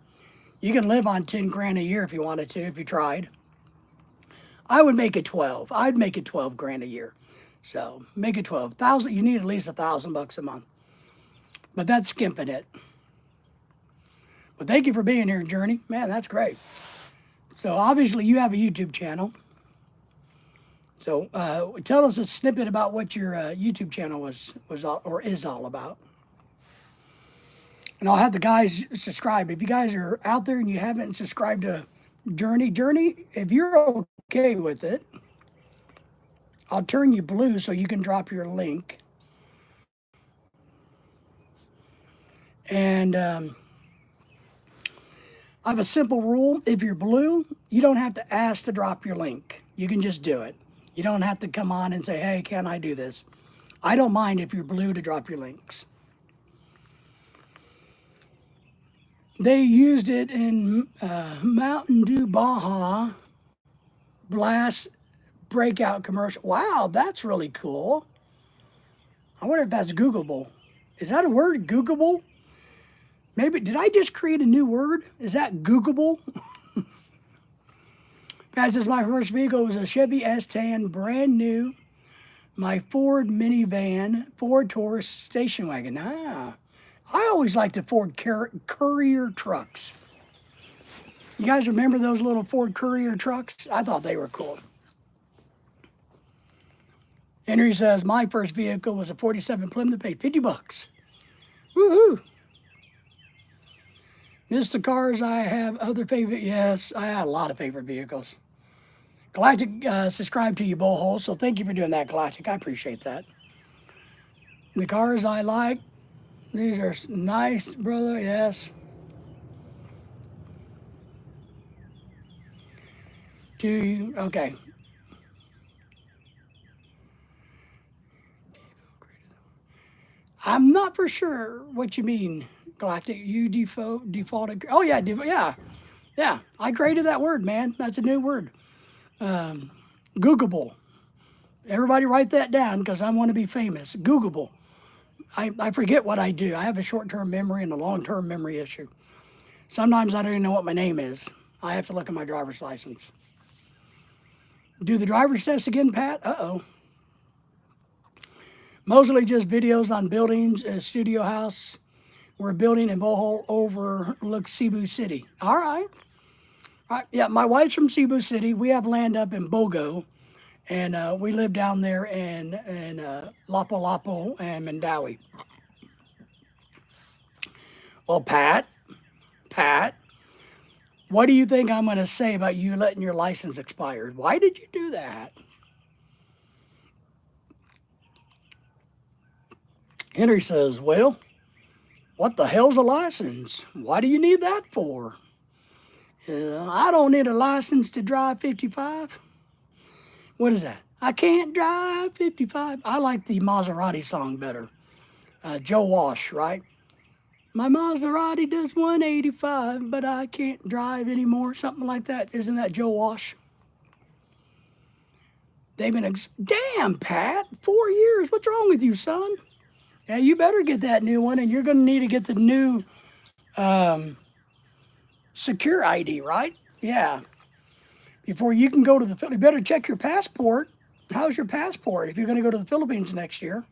You can live on 10 grand a year if you wanted to, if you tried. I would make it 12. I'd make it 12 grand a year. So make it 12,000. You need at least $1,000 a month. But that's skimping it. But thank you for being here, Journey. Man, that's great. So obviously you have a YouTube channel. So tell us a snippet about what your YouTube channel was or is all about. And I'll have the guys subscribe. If you guys are out there and you haven't subscribed to Journey, if you're okay with it, I'll turn you blue so you can drop your link. And I have a simple rule. If you're blue, you don't have to ask to drop your link. You can just do it. You don't have to come on and say, hey, can I do this? I don't mind if you're blue to drop your links. They used it in Mountain Dew Baja Blast breakout commercial. Wow, that's really cool. I wonder if that's Googleable. Is that a word, Googleable? Maybe, did I just create a new word? Is that Googleable? Guys, this is my first vehicle. It was a Chevy S10, brand new. My Ford minivan, Ford Taurus station wagon. I always liked the Ford Courier trucks. You guys remember those little Ford Courier trucks? I thought they were cool. Henry says, my first vehicle was a 47 Plymouth, paid $50. Woohoo! This is the cars I have other favorite. Yes, I had a lot of favorite vehicles. Galactic subscribed to you, Bullhole, so thank you for doing that, Galactic. I appreciate that. The cars I like, these are nice, brother, yes. Do you, okay. I'm not for sure what you mean, Galactic. You defaulted. Oh, yeah, yeah. I created that word, man. That's a new word. Googleable. Everybody write that down because I want to be famous. Googleable. I forget what I do. I have a short-term memory and a long-term memory issue. Sometimes I don't even know what my name is. I have to look at my driver's license. Do the driver's test again, Pat? Uh-oh. Mostly just videos on buildings, a studio house. We're building in Bohol overlooks Cebu City. All right. Yeah, my wife's from Cebu City. We have land up in Bogo, and we live down there in Lapu-Lapu and Mandawi. Well, Pat, what do you think I'm going to say about you letting your license expire? Why did you do that? Henry says, well, what the hell's a license? Why do you need that for? I don't need a license to drive 55. What is that? I can't drive 55. I like the Maserati song better. Joe Walsh, right? My Maserati does 185, but I can't drive anymore. Something like that. Isn't that Joe Walsh? They've been, damn, Pat, 4 years. What's wrong with you, son? Yeah, you better get that new one, and you're going to need to get the new secure ID, right? Yeah. Before you can go to the, you better check your passport. How's your passport if you're going to go to the Philippines next year?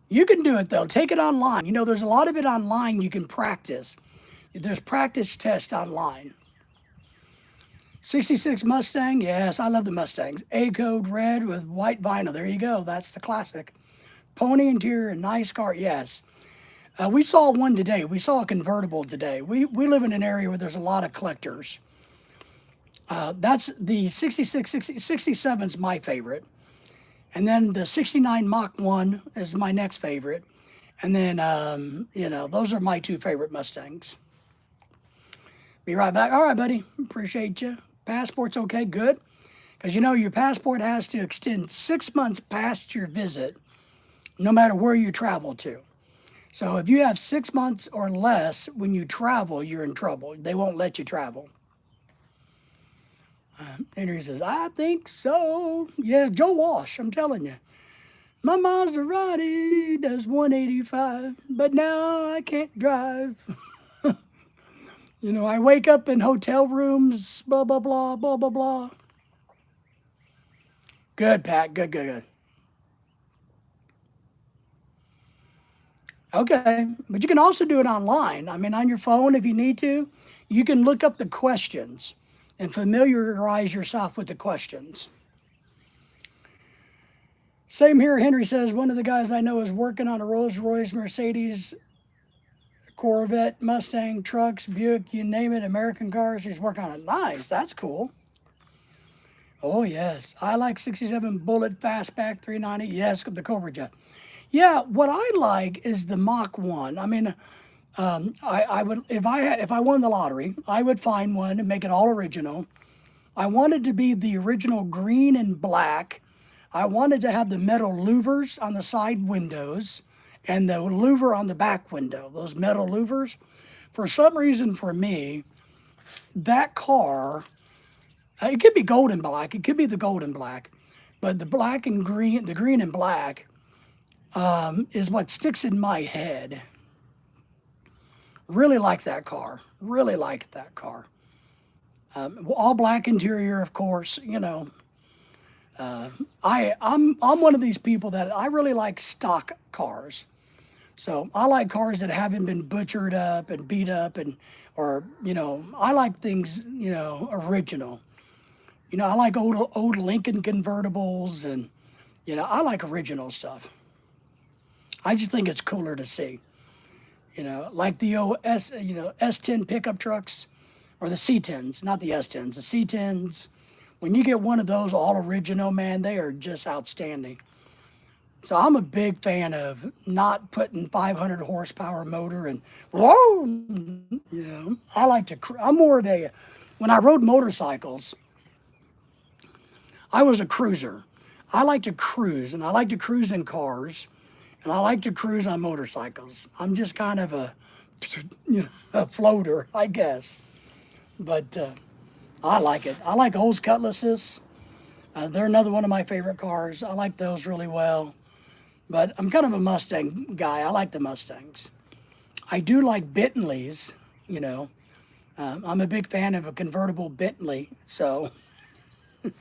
You can do it, though. Take it online. You know, there's a lot of it online you can practice. There's practice tests online. 66 Mustang, yes, I love the Mustangs. A-code red with white vinyl, there you go, that's the classic. Pony interior, nice car, yes. We saw one today, we saw a convertible today. We live in an area where there's a lot of collectors. That's the 67's my favorite. And then the 69 Mach 1 is my next favorite. And then, you know, those are my two favorite Mustangs. Be right back. All right, buddy, appreciate you. Passport's okay, good. Because you know your passport has to extend 6 months past your visit, no matter where you travel to. So if you have 6 months or less when you travel, you're in trouble. They won't let you travel. Henry says, I think so. Yeah, Joe Walsh, I'm telling you. My Maserati does 185, but now I can't drive. You know, I wake up in hotel rooms, blah, blah, blah, blah, blah, blah. Good, Pat. Good, good, good. Okay. But you can also do it online. I mean, on your phone if you need to. You can look up the questions and familiarize yourself with the questions. Same here, Henry says. One of the guys I know is working on a Rolls Royce, Mercedes, Corvette, Mustang, trucks, Buick, you name it, American cars. He's working on it. Nice. That's cool. Oh, yes. I like 67 Bullet Fastback 390. Yes, the Cobra Jet. Yeah, what I like is the Mach 1. I mean, I would if I won the lottery, I would find one and make it all original. I wanted to be the original green and black. I wanted to have the metal louvers on the side windows and the louver on the back window, those metal louvers. For some reason, for me, that car, it could be gold and black, it could be the gold and black, but the black and green, the green and black is what sticks in my head. Really like that car. Really like that car. All black interior, of course. You know, I'm one of these people that I really like stock cars. So I like cars that haven't been butchered up and beat up and or you know I like things original. You know I like old Lincoln convertibles and I like original stuff. I just think it's cooler to see. You know, like the S10 pickup trucks or the C10s, not the S10s, the C10s. When you get one of those all original, man, they are just outstanding. So I'm a big fan of not putting 500 horsepower motor and whoa, I like to. I'm more of a. When I rode motorcycles, I was a cruiser. I like to cruise, and I like to cruise in cars, and I like to cruise on motorcycles. I'm just kind of a floater, I guess. But I like it. I like Olds Cutlasses. They're another one of my favorite cars. I like those really well. But I'm kind of a Mustang guy. I like the Mustangs. I do like Bentleys, I'm a big fan of a convertible Bentley. So a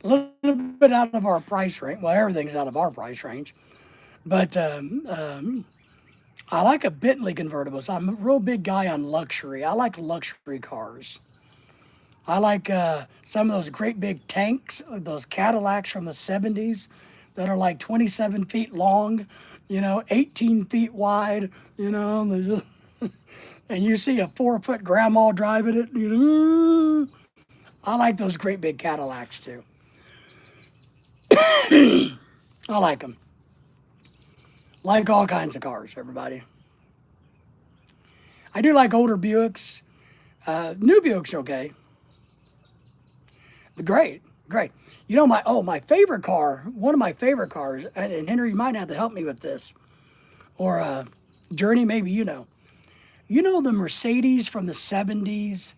little bit out of our price range. Well, everything's out of our price range. But I like a Bentley convertible. So I'm a real big guy on luxury. I like luxury cars. I like some of those great big tanks, those Cadillacs from the 70s that are like 27 feet long, 18 feet wide, and, and you see a 4-foot grandma driving it. I like those great big Cadillacs too. I like them. Like all kinds of cars, everybody. I do like older Buicks. New Buicks are okay. Great, great. My favorite car, one of my favorite cars, and Henry, you might have to help me with this, or Journey, maybe you know. You know the Mercedes from the 70s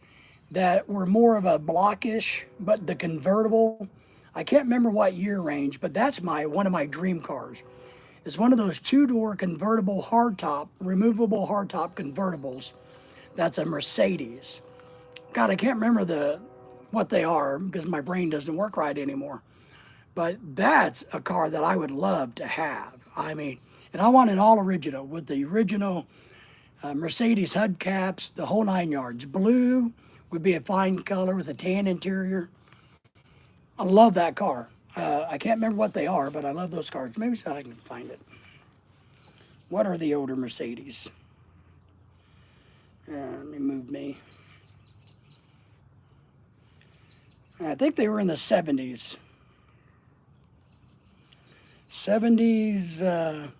that were more of a blockish, but the convertible, I can't remember what year range, but that's one of my dream cars. It's one of those two-door convertible hardtop, removable hardtop convertibles. That's a Mercedes. God, I can't remember what they are because my brain doesn't work right anymore. But that's a car that I would love to have. I mean, and I want it all original with the original Mercedes hubcaps, the whole 9 yards. Blue would be a fine color with a tan interior. I love that car. I can't remember what they are, but I love those cars. Maybe so I can find it. What are the older Mercedes? Let me move me. I think they were in the 70s. 70s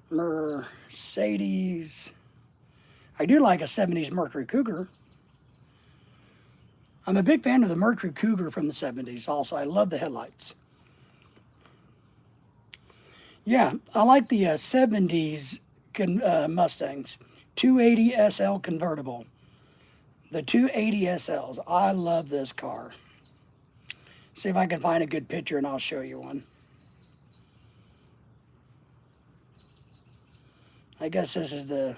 Mercedes. I do like a 70s Mercury Cougar. I'm a big fan of the Mercury Cougar from the 70s also. I love the headlights. Yeah, I like the 70s Mustangs. 280 SL convertible. The 280 SLs. I love this car. See if I can find a good picture and I'll show you one. I guess this is the...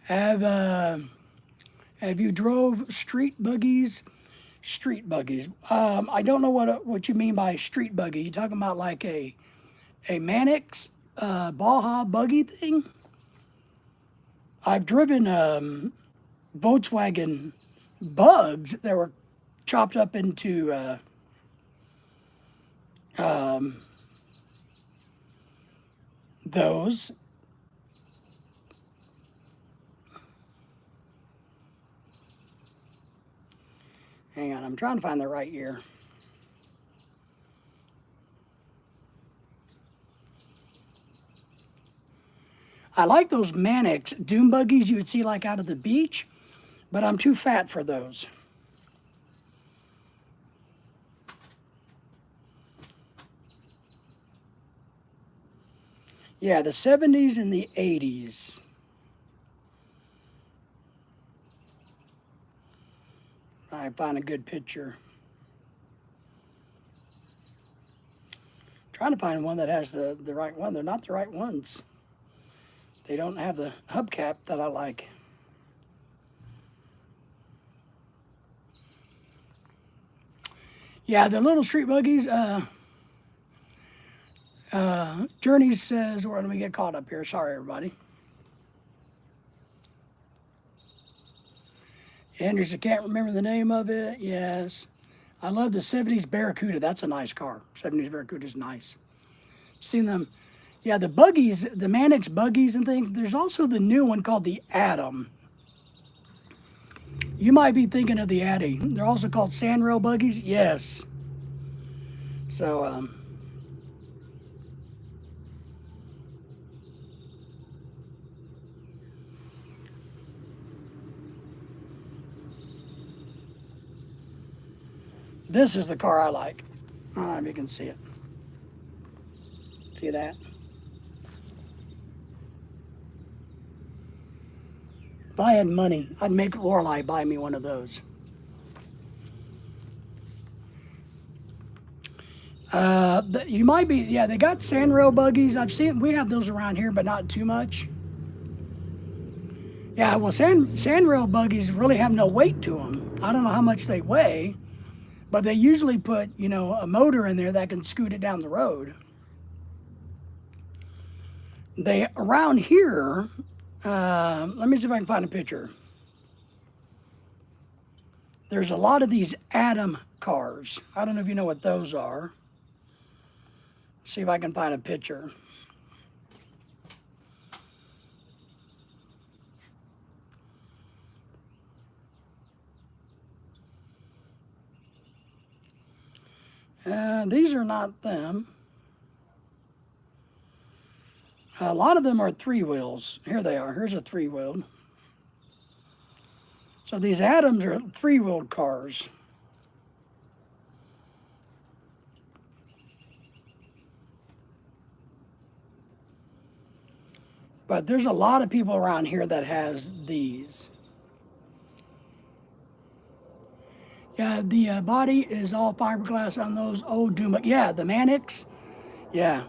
Have you drove street buggies? Street buggies. I don't know what you mean by street buggy. You talking about like a Mannix Baja buggy thing? I've driven Volkswagen Bugs that were chopped up into those. Hang on, I'm trying to find the right year. I like those Mannix dune buggies you would see like out of the beach, but I'm too fat for those. Yeah, the 70s and the 80s. I find a good picture. Trying to find one that has the right one. They're not the right ones. They don't have the hubcap that I like. Yeah, the little street buggies. Journey says, well, let me get caught up here. Sorry, everybody. Andrews, I can't remember the name of it. Yes. I love the 70s Barracuda. That's a nice car. 70s Barracuda is nice. Seen them. Yeah, the buggies, the Mannix buggies and things. There's also the new one called the Atom. You might be thinking of the Addy. They're also called sandrail buggies. Yes. So, this is the car I like. I don't know if you can see it. See that? If I had money, I'd make Lorelei buy me one of those. You might be, yeah, they got sandrail buggies. I've seen, we have those around here, but not too much. Yeah, well, sandrail buggies really have no weight to them. I don't know how much they weigh, but they usually put, you know, a motor in there that can scoot it down the road. They, around here, let me see if I can find a picture. There's a lot of these Atom cars. I don't know if you know what those are. See if I can find a picture. These are not them. A lot of them are three wheels. Here they are. Here's a three-wheeled. So these Atoms are three-wheeled cars. But there's a lot of people around here that has these. Yeah, the body is all fiberglass on those old Doom. Yeah, the Mannix. Yeah.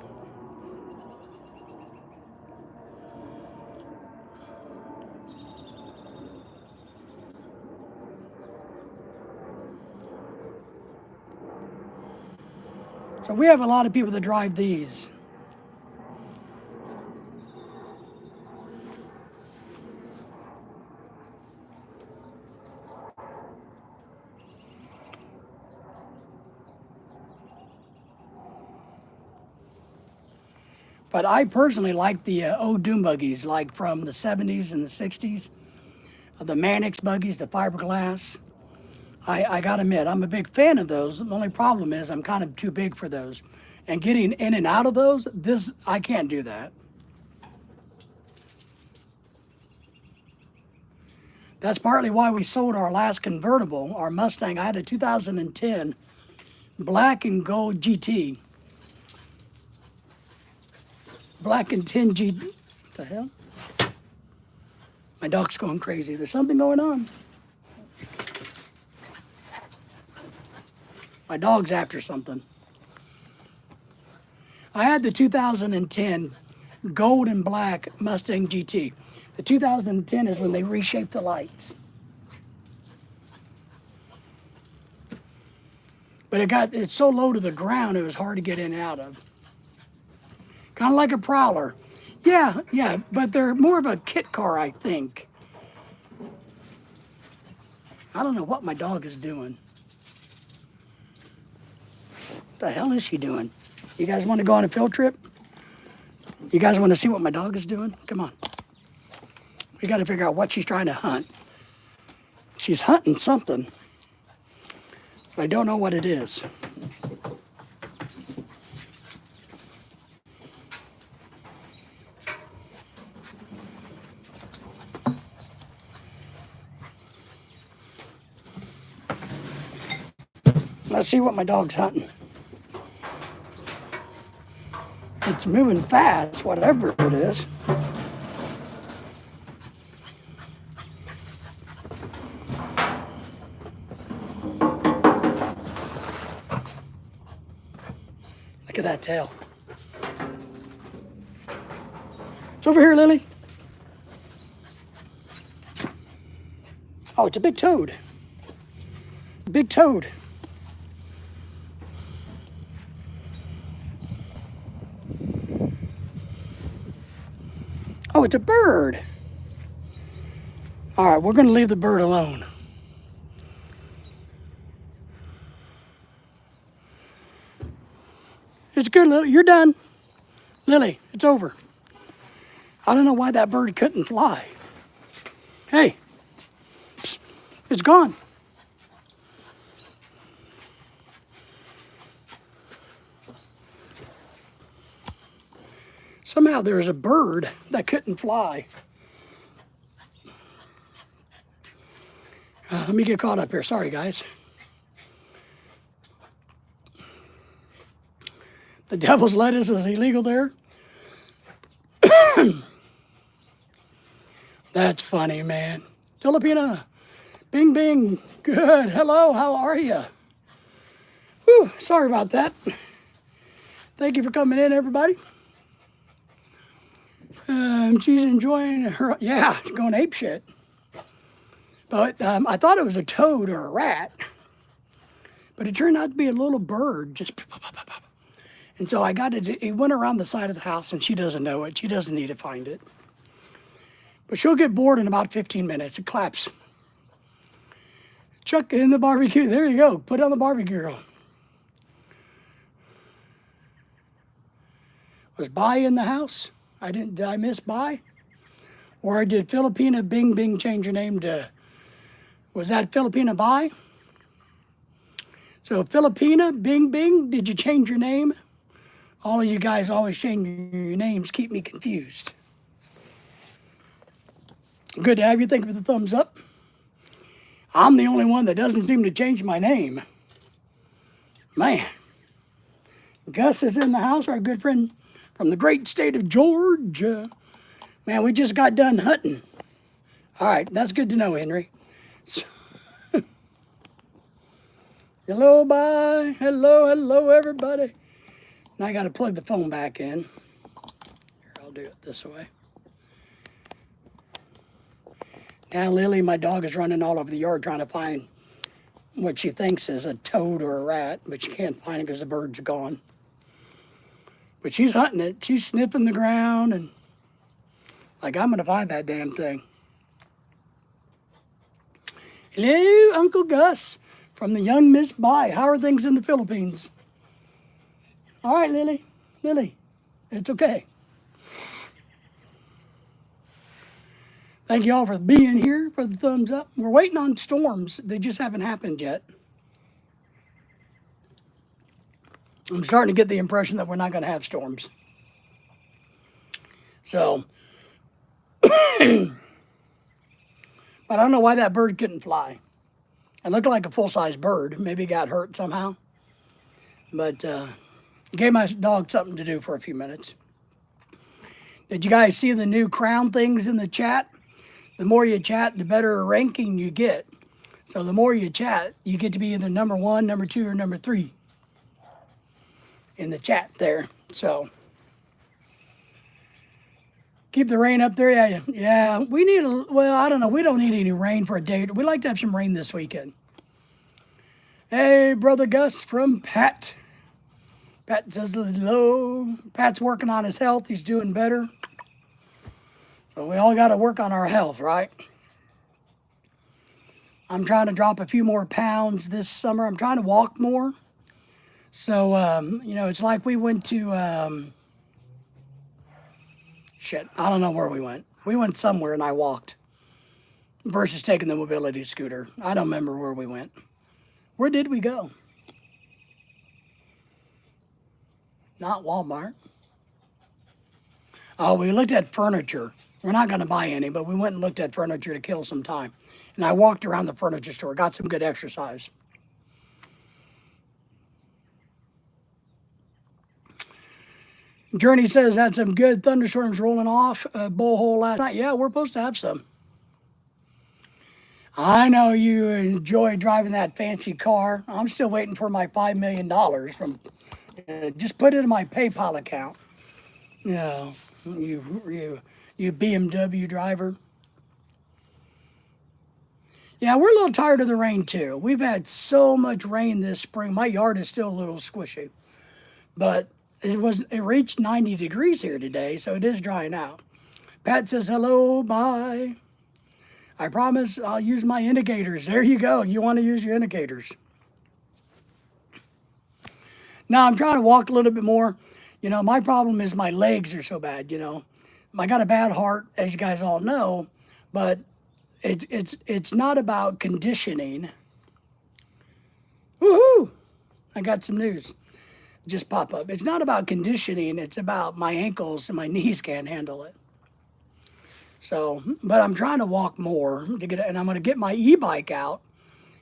So we have a lot of people that drive these. But I personally like the old Doom buggies, like from the 70s and the 60s. The Mannix buggies, the fiberglass. I gotta admit, I'm a big fan of those. The only problem is I'm kind of too big for those. And getting in and out of those, I can't do that. That's partly why we sold our last convertible, our Mustang. I had a 2010 black and gold GT. Black and 10 G. What the hell? My dog's going crazy. There's something going on. My dog's after something. I had the 2010 gold and black Mustang GT. The 2010 is when they reshaped the lights. But it's so low to the ground, it was hard to get in and out of. Kind of like a Prowler. Yeah, but they're more of a kit car, I think. I don't know what my dog is doing. What the hell is she doing? You guys want to go on a field trip? You guys want to see what my dog is doing? Come on. We got to figure out what she's trying to hunt. She's hunting something, but I don't know what it is. Let's see what my dog's hunting. It's moving fast, whatever it is. Look at that tail. It's over here, Lily. Oh, it's a big toad. Big toad. Oh, it's a bird. All right, we're going to leave the bird alone. It's good, Lily. You're done. Lily, it's over. I don't know why that bird couldn't fly. Hey, psst, it's gone. Somehow there's a bird that couldn't fly. Let me get caught up here. Sorry, guys. The devil's lettuce is illegal there. That's funny, man. Filipina, bing, bing. Good. Hello, how are you? Whew, sorry about that. Thank you for coming in, everybody. She's enjoying her, yeah, she's going ape shit. But I thought it was a toad or a rat, but it turned out to be a little bird, just pop, pop, pop, pop. And so I got it, it went around the side of the house and she doesn't know it. She doesn't need to find it. But she'll get bored in about 15 minutes. It claps. Chuck it in the barbecue. There you go. Put it on the barbecue grill. Was Bai in the house? Did I miss Bai? Or did Filipina Bing Bing change her name to, was that Filipina Bai? So Filipina Bing Bing, did you change your name? All of you guys always change your names, keep me confused. Good to have you. Thank you for the thumbs up. I'm the only one that doesn't seem to change my name. Man. Gus is in the house, our good friend from the great state of Georgia. Man, we just got done hunting. All right, that's good to know, Henry. So, hello, bye. Hello, everybody. Now I got to plug the phone back in. Here, I'll do it this way. Now Lily, my dog, is running all over the yard trying to find what she thinks is a toad or a rat, but she can't find it because the birds are gone. But she's hunting it. She's sniffing the ground and like, I'm going to find that damn thing. Hello, Uncle Gus from the young Miss Bai. How are things in the Philippines? All right, Lily. Lily, it's okay. Thank you all for being here, for the thumbs up. We're waiting on storms. They just haven't happened yet. I'm starting to get the impression that we're not going to have storms. So, but I don't know why that bird couldn't fly. It looked like a full-size bird. Maybe it got hurt somehow. But gave my dog something to do for a few minutes. Did you guys see the new crown things in the chat? The more you chat, the better ranking you get. So the more you chat, you get to be either number one, number two, or number three in the chat there. So keep the rain up there. Yeah, yeah. We need well, I don't know. We don't need any rain for a day. We'd like to have some rain this weekend. Hey, Brother Gus from Pat. Pat says hello. Pat's working on his health. He's doing better. So we all got to work on our health, right? I'm trying to drop a few more pounds this summer. I'm trying to walk more. So, it's like we went to, I don't know where we went. We went somewhere and I walked versus taking the mobility scooter. I don't remember where we went. Where did we go? Not Walmart. Oh, we looked at furniture. We're not going to buy any, but we went and looked at furniture to kill some time. And I walked around the furniture store, got some good exercise. Journey says had some good thunderstorms rolling off Bullhole last night. Yeah, we're supposed to have some. I know you enjoy driving that fancy car. I'm still waiting for my $5 million from. Just put it in my PayPal account. You BMW driver. Yeah, we're a little tired of the rain too. We've had so much rain this spring. My yard is still a little squishy, but it reached 90 degrees here today, so it is drying out. Pat says hello, bye. I promise I'll use my indicators. There you go. You want to use your indicators. Now I'm trying to walk a little bit more. My problem is my legs are so bad, I got a bad heart, as you guys all know, but it's not about conditioning. Woohoo! I got some news. Just pop up. It's not about conditioning. It's about my ankles and my knees can't handle it. So, but I'm trying to walk more to get it, and I'm going to get my e-bike out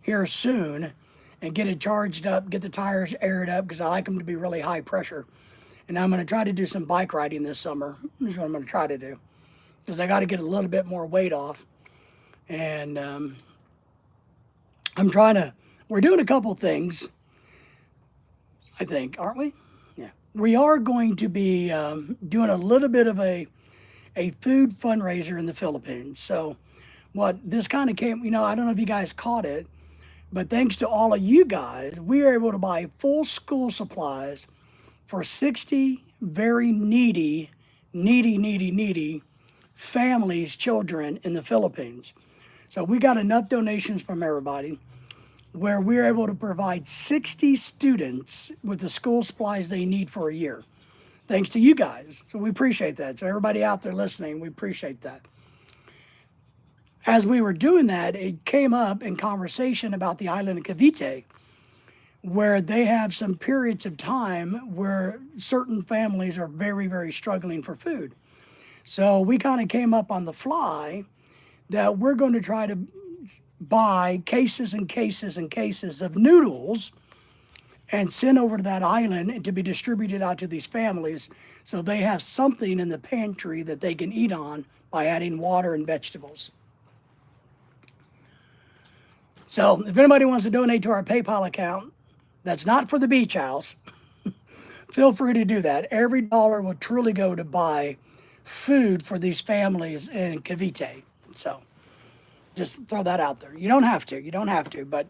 here soon and get it charged up, get the tires aired up because I like them to be really high pressure. And I'm going to try to do some bike riding this summer. That's what I'm going to try to do because I got to get a little bit more weight off. And we're doing a couple things, I think, aren't we? Yeah. We are going to be doing a little bit of a food fundraiser in the Philippines. So what this kind of came, I don't know if you guys caught it, but thanks to all of you guys, we were able to buy full school supplies for 60 very needy families, children in the Philippines. So we got enough donations from everybody where we're able to provide 60 students with the school supplies they need for a year. Thanks to you guys. So we appreciate that. So everybody out there listening, we appreciate that. As we were doing that, it came up in conversation about the island of Cavite, where they have some periods of time where certain families are very, very struggling for food. So we kind of came up on the fly that we're going to try to buy cases and cases and cases of noodles and send over to that island to be distributed out to these families so they have something in the pantry that they can eat on by adding water and vegetables. So if anybody wants to donate to our PayPal account, that's not for the beach house, feel free to do that. Every dollar will truly go to buy food for these families in Cavite. So just throw that out there. You don't have to, but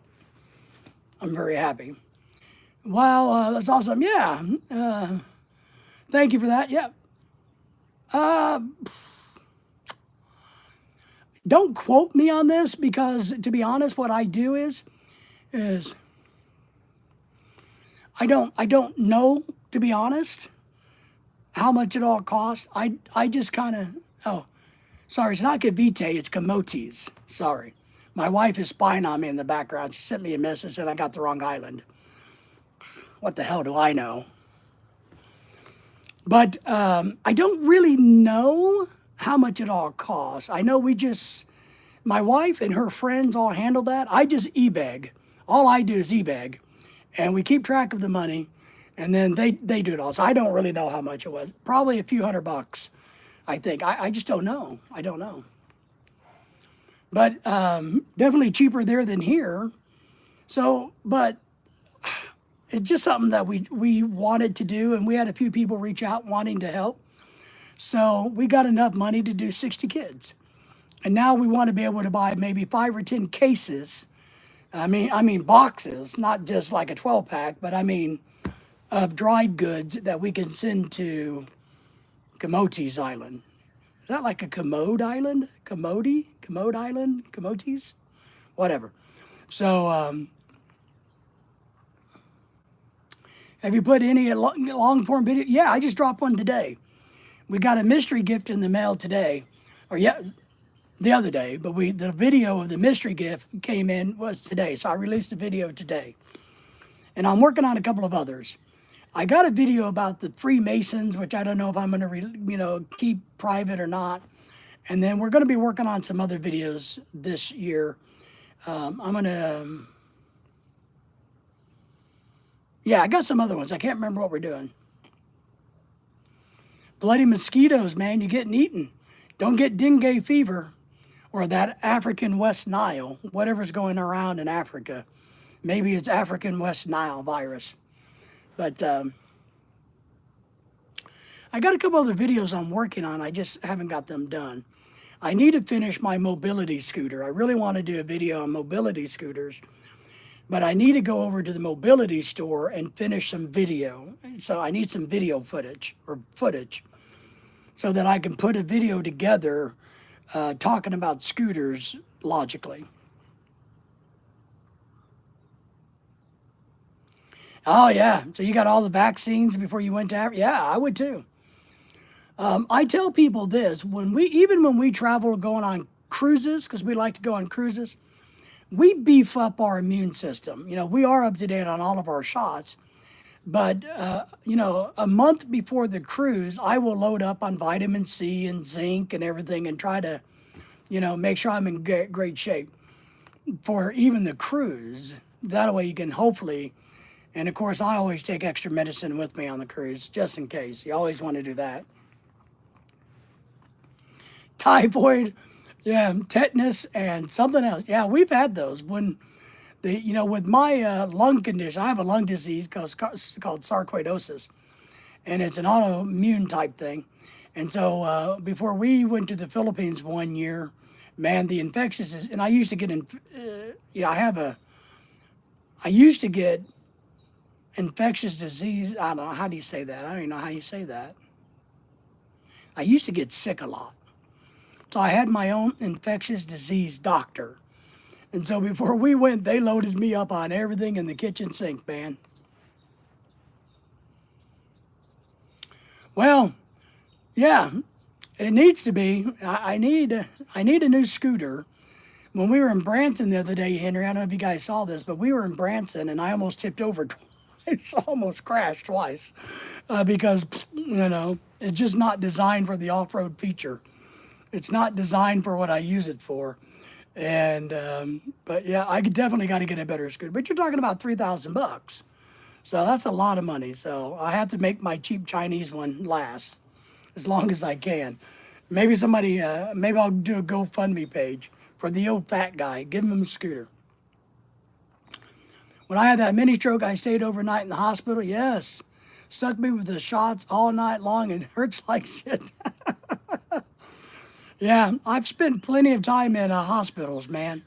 I'm very happy. Wow, that's awesome. Yeah. Thank you for that. Yeah. Don't quote me on this because, to be honest, what I do is I don't know, to be honest, how much it all costs. I just kind of, sorry, it's not Cavite, it's Camotes. Sorry. My wife is spying on me in the background. She sent me a message and I got the wrong island. What the hell do I know? But I don't really know how much it all costs. I know my wife and her friends all handle that. I just e-beg. All I do is e-beg. And we keep track of the money. And then they do it all. So I don't really know how much it was. Probably a few $100, I think. I just don't know. I don't know. but definitely cheaper there than here. So, but it's just something that we wanted to do, and we had a few people reach out wanting to help. So we got enough money to do 60 kids. And now we want to be able to buy maybe 5 or 10 cases. I mean boxes, not just like a 12 pack, but I mean of dried goods that we can send to Camotes Island. Is that like a Commode Island? Commode Island? Camotes? Whatever. So, have you put any long form video? Yeah, I just dropped one today. We got a mystery gift in the mail today, or yeah, the other day. But the video of the mystery gift came in was today, so I released the video today, and I'm working on a couple of others. I got a video about the Freemasons, which I don't know if I'm going to keep private or not. And then we're going to be working on some other videos this year. I'm going to, yeah, I got some other ones. I can't remember what we're doing. Bloody mosquitoes, man, you're getting eaten. Don't get dengue fever or that African West Nile, whatever's going around in Africa. Maybe it's African West Nile virus. But I got a couple other videos I'm working on. I just haven't got them done. I need to finish my mobility scooter. I really want to do a video on mobility scooters, but I need to go over to the mobility store and finish some video. So I need some video footage so that I can put a video together talking about scooters logically. Oh yeah, so you got all the vaccines before you went to Africa? Yeah, I would too. I tell people this, when we travel going on cruises, because we like to go on cruises, we beef up our immune system. We are up to date on all of our shots, but a month before the cruise, I will load up on vitamin C and zinc and everything and try to, make sure I'm in great shape for even the cruise. That way you can hopefully, and of course I always take extra medicine with me on the cruise, just in case. You always want to do that. Typhoid, yeah, tetanus, and something else. Yeah, we've had those. With my lung condition, I have a lung disease called sarcoidosis, and it's an autoimmune type thing. And so before we went to the Philippines one year, man, the infectious is, and I used to get I used to get infectious disease. I don't know, how do you say that? I don't even know how you say that. I used to get sick a lot. So I had my own infectious disease doctor. And so before we went, they loaded me up on everything in the kitchen sink, man. Well, yeah, it needs to be. I need a new scooter. When we were in Branson the other day, Henry, I don't know if you guys saw this, but we were in Branson and I almost tipped over twice, almost crashed twice because, it's just not designed for the off-road feature. It's not designed for what I use it for. And, but yeah, I definitely got to get a better scooter. But you're talking about $3,000. So that's a lot of money. So I have to make my cheap Chinese one last as long as I can. Maybe maybe I'll do a GoFundMe page for the old fat guy. Give him a scooter. When I had that mini stroke, I stayed overnight in the hospital. Yes. Stuck me with the shots all night long. It hurts like shit. Yeah, I've spent plenty of time in hospitals, man.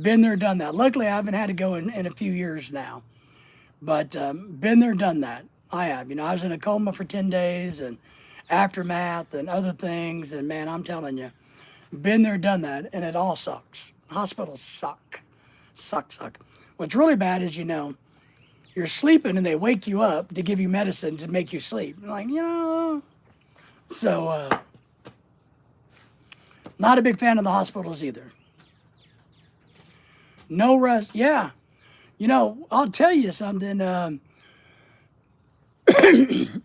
Been there, done that. Luckily, I haven't had to go in a few years now. But been there, done that. I have. I was in a coma for 10 days and aftermath and other things. And man, I'm telling you, been there, done that. And it all sucks. Hospitals suck. Suck. What's really bad is, you're sleeping and they wake you up to give you medicine to make you sleep. Like, so not a big fan of the hospitals either. No rest. Yeah. I'll tell you something. I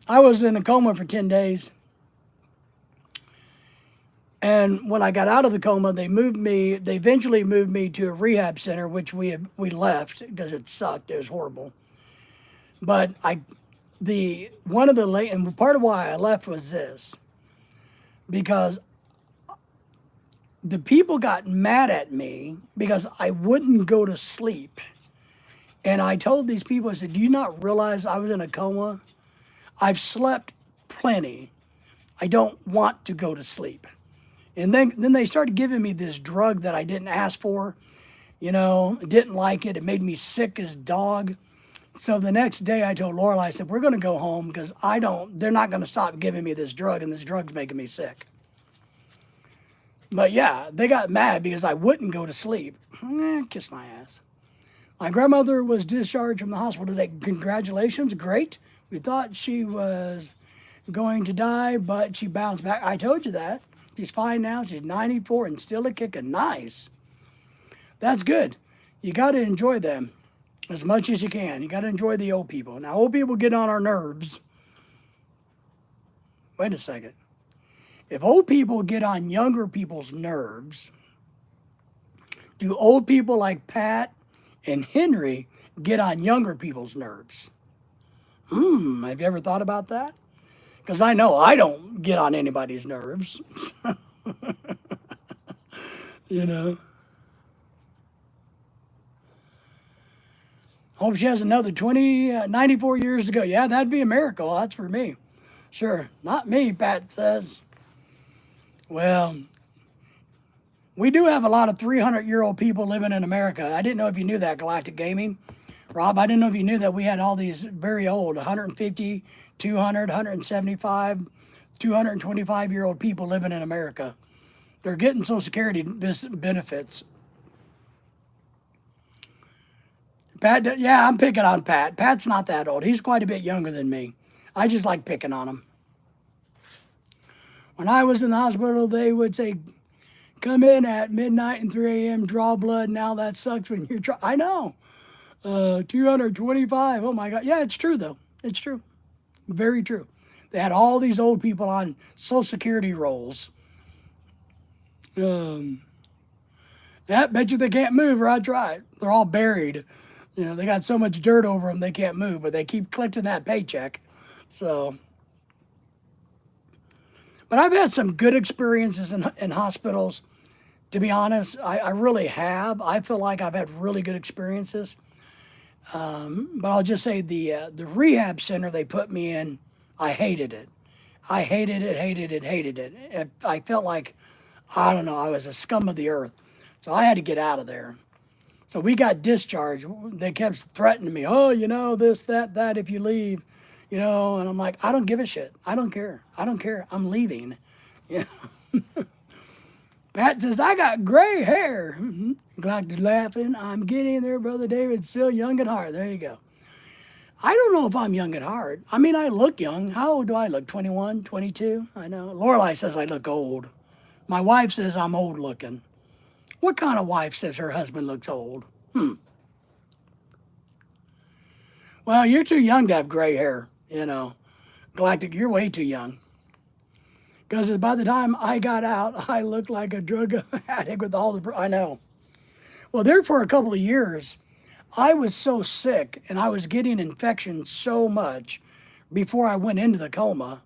was in a coma for 10 days. And when I got out of the coma, they eventually moved me to a rehab center, which we left because it sucked. It was horrible. But and part of why I left was this, because the people got mad at me because I wouldn't go to sleep. And I told these people, I said, do you not realize I was in a coma? I've slept plenty. I don't want to go to sleep. And then they started giving me this drug that I didn't ask for. Didn't like it. It made me sick as dog. So the next day I told Lorelai, I said, we're going to go home because they're not going to stop giving me this drug, and this drug's making me sick. But yeah, they got mad because I wouldn't go to sleep. Kiss my ass. My grandmother was discharged from the hospital today. Congratulations, great. We thought she was going to die, but she bounced back. I told you that. She's fine now. She's 94 and still a kicking. Nice. That's good. You got to enjoy them as much as you can. You got to enjoy the old people. Now, old people get on our nerves. Wait a second. If old people get on younger people's nerves, do old people like Pat and Henry get on younger people's nerves? Have you ever thought about that? Because I know I don't get on anybody's nerves. you know. Hope she has another 94 years to go. Yeah, that'd be a miracle. That's for me. Sure. Not me, Pat says. Well, we do have a lot of 300-year-old people living in America. I didn't know if you knew that, Galactic Gaming. Rob, I didn't know if you knew that we had all these very old, 150, 200, 175, 225-year-old people living in America. They're getting Social Security benefits. Pat, yeah, I'm picking on Pat. Pat's not that old. He's quite a bit younger than me. I just like picking on him. When I was in the hospital, they would say, come in at midnight and 3 a.m., draw blood. Now that sucks when you're I know. 225. Oh my God. Yeah, it's true though. It's true. Very true. They had all these old people on Social Security rolls. Yeah, bet you they can't move, or I'd try it. They're all buried. They got so much dirt over them they can't move, but they keep collecting that paycheck. So, but I've had some good experiences in hospitals. To be honest, I really have. I feel like I've had really good experiences. But I'll just say the rehab center they put me in, I hated it. I hated it. I felt like, I don't know, I was a scum of the earth. So I had to get out of there. So we got discharged. They kept threatening me, oh, this, that, if you leave, and I'm like, I don't give a shit. I don't care. I'm leaving. Pat says, I got gray hair. Glad laughing. I'm getting there, Brother David, still young at heart. There you go. I don't know if I'm young at heart. I mean, I look young. How old do I look? 21, 22? I know. Lorelai says I look old. My wife says I'm old looking. What kind of wife says her husband looks old? Well, you're too young to have gray hair, Galactic, you're way too young. Because by the time I got out, I looked like a drug addict with all the... I know. Well, there for a couple of years, I was so sick and I was getting infection so much before I went into the coma,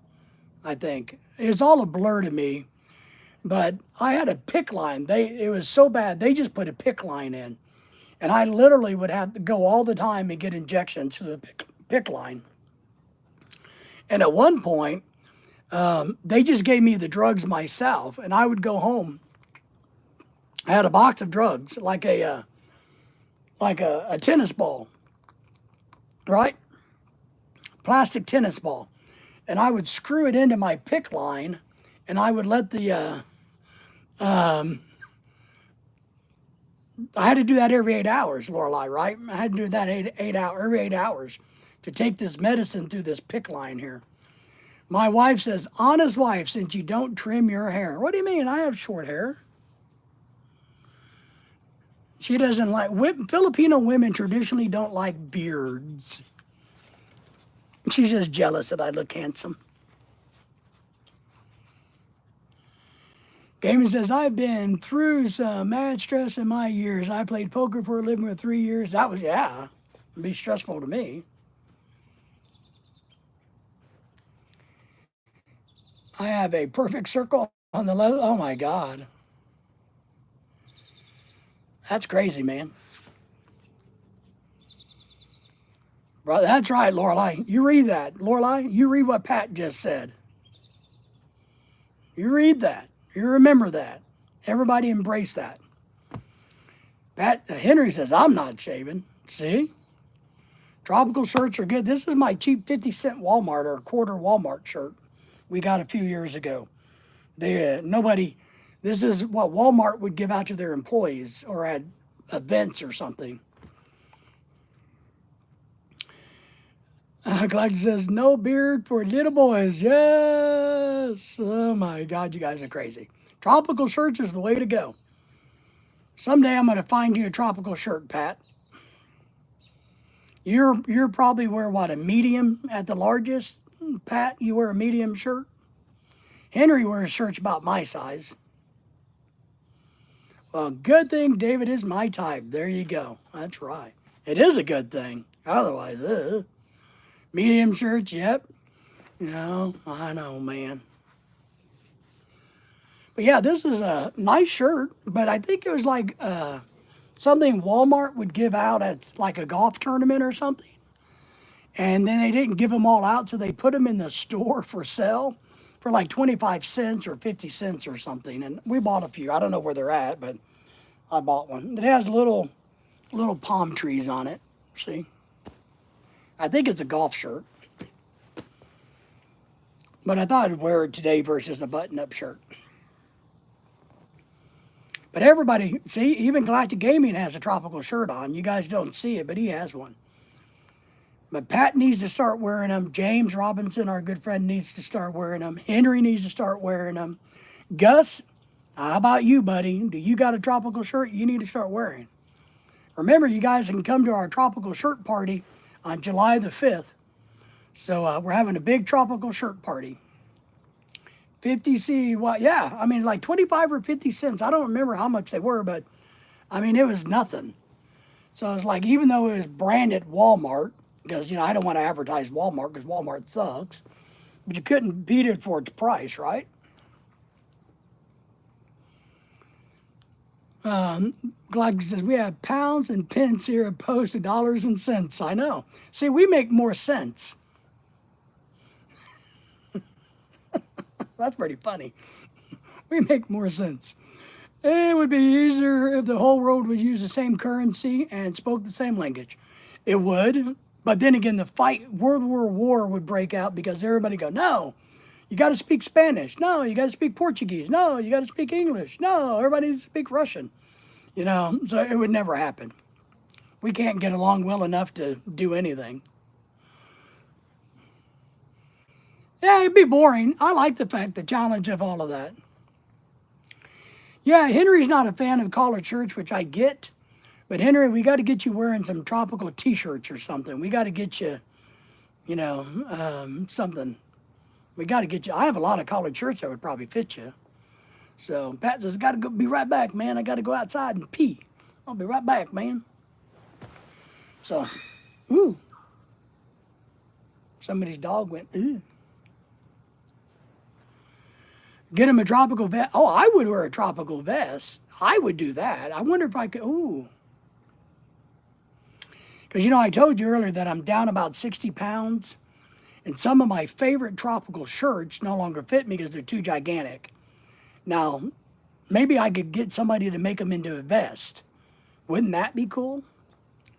I think. It's all a blur to me. But I had a PICC line. It was so bad, they just put a PICC line in. And I literally would have to go all the time and get injections to the PICC line. And at one point, they just gave me the drugs myself, and I would go home. I had a box of drugs, like a tennis ball, right? Plastic tennis ball. And I would screw it into my PICC line, and I would let the... I had to do that every 8 hours, Lorelai, right? I had to do that every 8 hours to take this medicine through this PICC line here. My wife says, honest wife, since you don't trim your hair. What do you mean? I have short hair. She doesn't like... Filipino women traditionally don't like beards. She's just jealous that I look handsome. Gaming says, I've been through some mad stress in my years. I played poker for a living for 3 years. That was, it'd be stressful to me. I have a perfect circle on the left. Oh my God. That's crazy, man. Bro, that's right, Lorelai. You read that. Lorelai, you read what Pat just said. You read that. You remember that. Everybody embrace that. Pat Henry says, I'm not shaving. See? Tropical shirts are good. This is my cheap 50-cent Walmart or a quarter Walmart shirt we got a few years ago. This is what Walmart would give out to their employees or at events or something. Clyde says, no beard for little boys. Yes. Oh my God, you guys are crazy. Tropical shirts is the way to go. Someday I'm going to find you a tropical shirt, Pat. You're probably wear what, a medium at the largest? Pat, you wear a medium shirt? Henry wears shirts about my size. Well, good thing David is my type. There you go. That's right. It is a good thing. Otherwise, medium shirts, yep. You know, I know, man. But yeah, this is a nice shirt, but I think it was like something Walmart would give out at like a golf tournament or something. And then they didn't give them all out, so they put them in the store for sale for like 25 cents or 50 cents or something. And we bought a few. I don't know where they're at, but I bought one. It has little palm trees on it. See? I think it's a golf shirt. But I thought I'd wear it today versus a button-up shirt. But everybody, see, even Galactic Gaming has a tropical shirt on. You guys don't see it, but he has one. But Pat needs to start wearing them. James Robinson, our good friend, needs to start wearing them. Henry needs to start wearing them. Gus, how about you, buddy? Do you got a tropical shirt you need to start wearing? Remember, you guys can come to our tropical shirt party on July the 5th. So we're having a big tropical shirt party. 50C, what? Yeah, I mean, like 25 or 50 cents. I don't remember how much they were, but I mean, it was nothing. So it's like, even though it was branded Walmart, because, you know, I don't want to advertise Walmart because Walmart sucks, but you couldn't beat it for its price, right? Glad says, we have pounds and pence here opposed to dollars and cents. I know. See, we make more sense. That's pretty funny. We make more sense. It would be easier if the whole world would use the same currency and spoke the same language. It would, but then again, World War would break out because everybody go, no, you got to speak Spanish. No, you got to speak Portuguese. No, you got to speak English. No, everybody needs to speak Russian. You know, so it would never happen. We can't get along well enough to do anything. Yeah, it'd be boring. I like the challenge of all of that. Yeah, Henry's not a fan of collared shirts, which I get. But Henry, we got to get you wearing some tropical t-shirts or something. We got to get you, you know, something. We got to get you. I have a lot of collared shirts that would probably fit you. So Pat says, got to go. Be right back, man. I got to go outside and pee. I'll be right back, man. So, ooh. Somebody's dog went, ooh. Get him a tropical vest. Oh, I would wear a tropical vest. I would do that. I wonder if I could, ooh. Because, you know, I told you earlier that I'm down about 60 pounds. And some of my favorite tropical shirts no longer fit me because they're too gigantic. Now, maybe I could get somebody to make them into a vest. Wouldn't that be cool?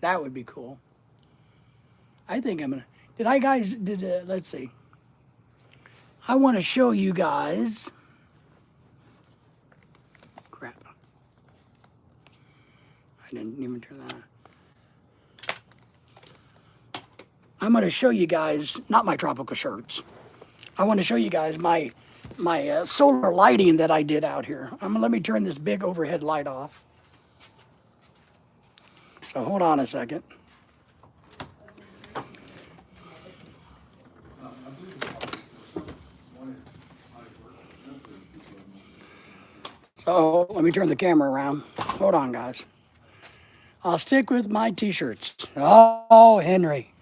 That would be cool. I think I'm going to, let's see. I want to show you guys. Crap. I didn't even turn that on. I'm going to show you guys, not my tropical shirts. I want to show you guys my solar lighting that I did out here. Let me turn this big overhead light off. So hold on a second. So let me turn the camera around. Hold on, guys. I'll stick with my t-shirts. Oh, Henry.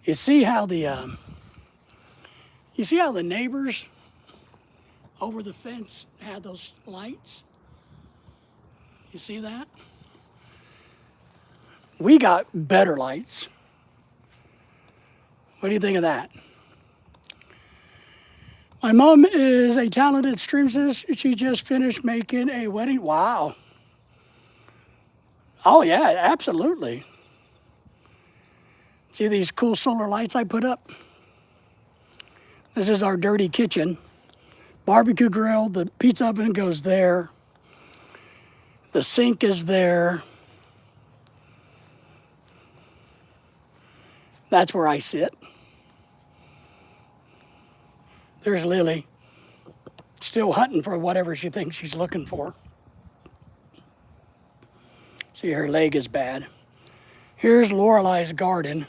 You see how the neighbors over the fence had those lights? You see that? We got better lights. What do you think of that? My mom is a talented seamstress. She just finished making a wedding. Wow. Oh, yeah, absolutely. See these cool solar lights I put up? This is our dirty kitchen. Barbecue grill, the pizza oven goes there. The sink is there. That's where I sit. There's Lily, still hunting for whatever she thinks she's looking for. See, her leg is bad. Here's Lorelei's garden.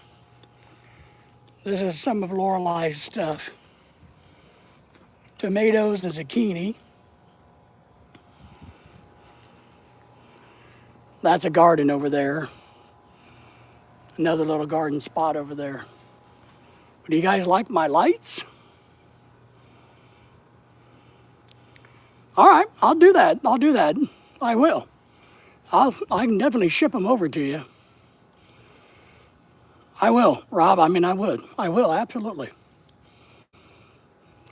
This is some of Lorelei's stuff. Tomatoes and zucchini. That's a garden over there. Another little garden spot over there. Do you guys like my lights? All right, I'll do that. I'll do that. I will. I can definitely ship them over to you. I will, Rob. I mean, I would. I will, absolutely.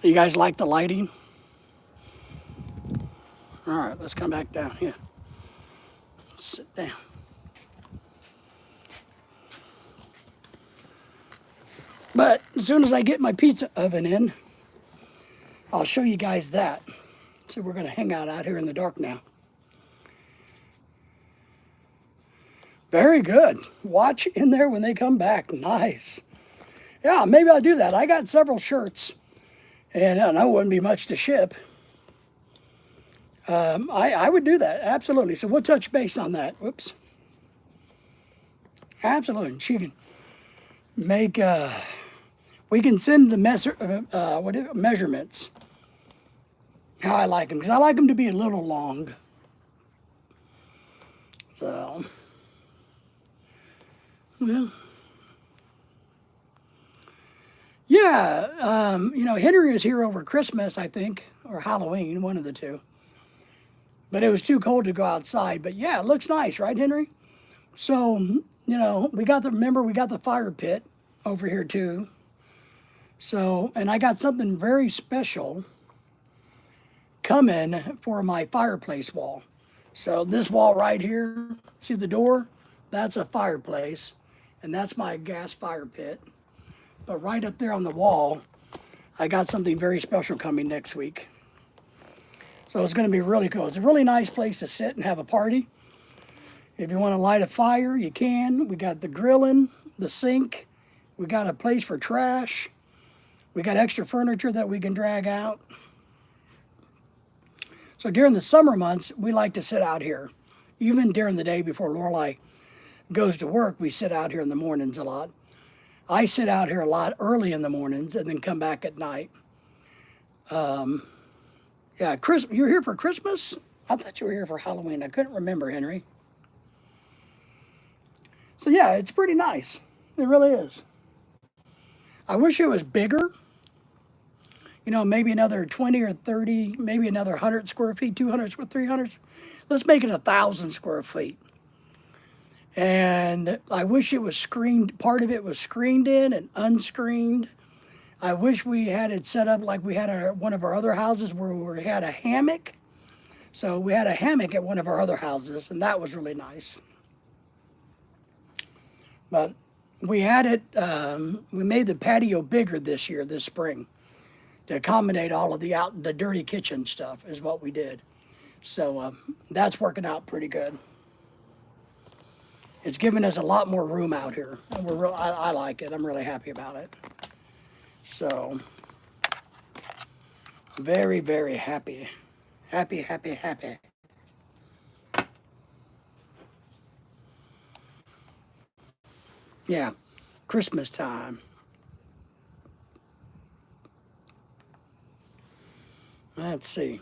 You guys like the lighting? All right, let's come back down here. Sit down. But as soon as I get my pizza oven in, I'll show you guys that. So we're going to hang out here in the dark now. Very good. Watch in there when they come back. Nice. Yeah, maybe I'll do that. I got several shirts, and I know it wouldn't be much to ship. I would do that, absolutely. So we'll touch base on that. Whoops. Absolutely. She can make, we can send the measurements. How I like them, because I like them to be a little long. So, well, yeah, you know, Henry was here over Christmas, I think, or Halloween, one of the two. But it was too cold to go outside. But yeah, it looks nice, right, Henry? So, you know, remember we got the fire pit over here too. So, and I got something very special coming for my fireplace wall. So this wall right here, see the door? That's a fireplace, and that's my gas fire pit. But right up there on the wall, I got something very special coming next week. So it's going to be really cool. It's a really nice place to sit and have a party. If you want to light a fire, you can. We got the grilling, the sink. We got a place for trash. We got extra furniture that we can drag out. So during the summer months, we like to sit out here. Even during the day before Lorelei goes to work, we sit out here in the mornings a lot. I sit out here a lot early in the mornings and then come back at night. Yeah, you're here for Christmas? I thought you were here for Halloween. I couldn't remember, Henry. So yeah, it's pretty nice. It really is. I wish it was bigger. You know, maybe another 20 or 30, maybe another 100 square feet, 200, 300. Let's make it 1,000 square feet. And I wish it was screened, part of it was screened in and unscreened. I wish we had it set up like we had one of our other houses where we had a hammock. So we had a hammock at one of our other houses, and that was really nice. But we had it, we made the patio bigger this year, this spring, to accommodate all of the dirty kitchen stuff is what we did. So that's working out pretty good. It's given us a lot more room out here, and I like it. I'm really happy about it. So very, very happy. Happy, happy, happy. Yeah, Christmas time. Let's see.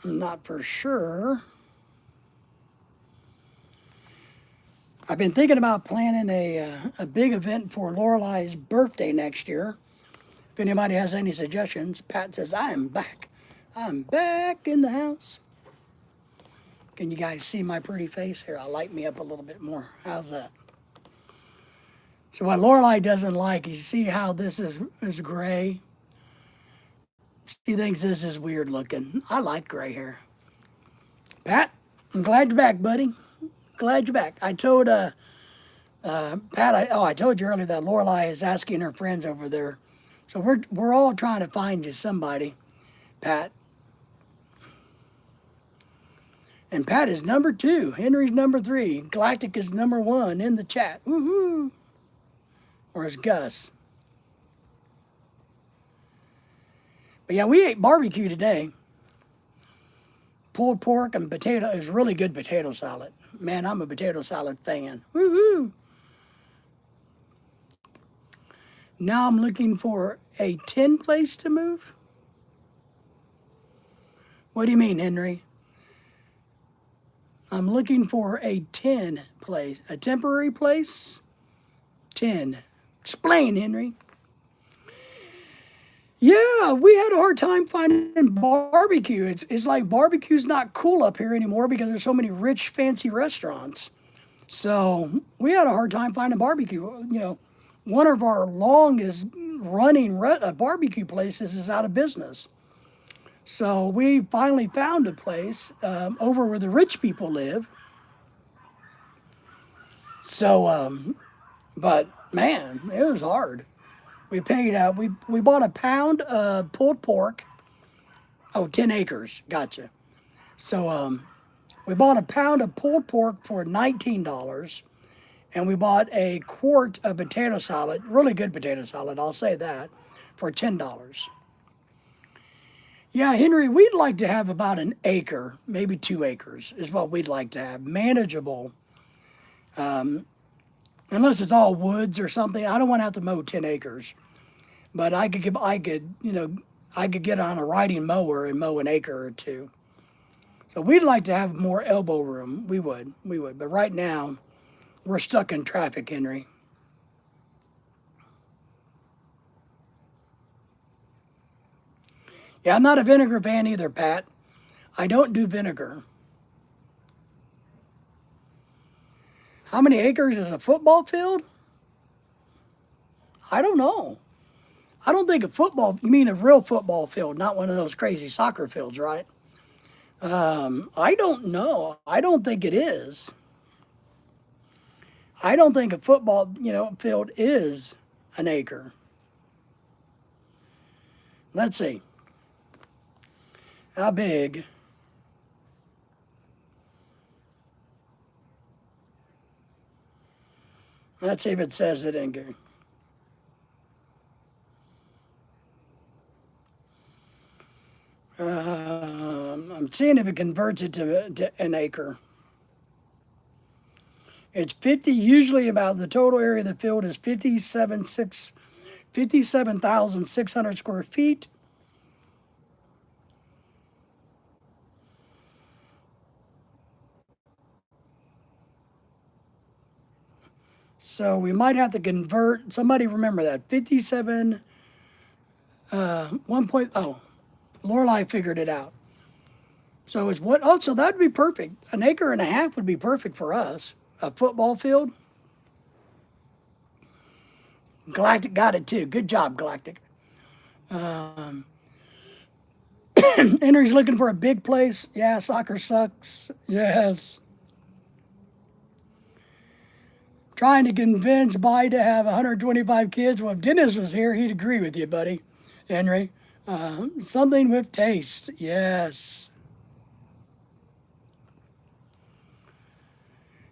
I'm not for sure. I've been thinking about planning a big event for Lorelei's birthday next year. If anybody has any suggestions, Pat says, I am back. I'm back in the house. Can you guys see my pretty face? Here, I'll light me up a little bit more. How's that? So what Lorelai doesn't like is, you see how this is gray? She thinks this is weird looking. I like gray hair. Pat, I'm glad you're back, buddy. Glad you're back. I told Pat, I told you earlier that Lorelai is asking her friends over there. So we're all trying to find you somebody, Pat. And Pat is number 2. Henry's number 3. Galactic is number 1 in the chat. Woohoo! Or is Gus? But yeah, we ate barbecue today. Pulled pork and potato. It was really good potato salad. Man, I'm a potato salad fan. Woohoo! Now I'm looking for a 10 place to move. What do you mean, Henry? I'm looking for a 10 place. A temporary place? 10. Explain, Henry. Yeah, we had a hard time finding barbecue. It's like barbecue's not cool up here anymore because there's so many rich, fancy restaurants. So we had a hard time finding barbecue. You know, one of our longest running barbecue places is out of business. So we finally found a place over where the rich people live. So, but man, it was hard. We paid, we bought a pound of pulled pork. Oh, 10 acres. Gotcha. So we bought a pound of pulled pork for $19. And we bought a quart of potato salad, really good potato salad, I'll say that, for $10. Yeah, Henry, we'd like to have about an acre, maybe 2 acres is what we'd like to have. Manageable. Unless it's all woods or something. I don't want to have to mow 10 acres. But I could get on a riding mower and mow an acre or 2. So we'd like to have more elbow room. We would. But right now, we're stuck in traffic, Henry. Yeah, I'm not a vinegar fan either, Pat. I don't do vinegar. How many acres is a football field? I don't know. I don't think you mean a real football field, not one of those crazy soccer fields, right? I don't know. I don't think it is. I don't think a football, field is an acre. Let's see. How big? Let's see if it says it in here. I'm seeing if it converts it to an acre. It's 50, usually about the total area of the field is 57,600 square feet. So we might have to convert, somebody remember that, 57, 1 Lorelai figured it out. So it's what, oh, so that'd be perfect. An acre and a half would be perfect for us. A football field. Galactic got it too. Good job, Galactic. Henry's looking for a big place. Yeah, soccer sucks. Yes. Trying to convince Biden to have 125 kids. Well, if Dennis was here, he'd agree with you, buddy, Henry. Something with taste. Yes.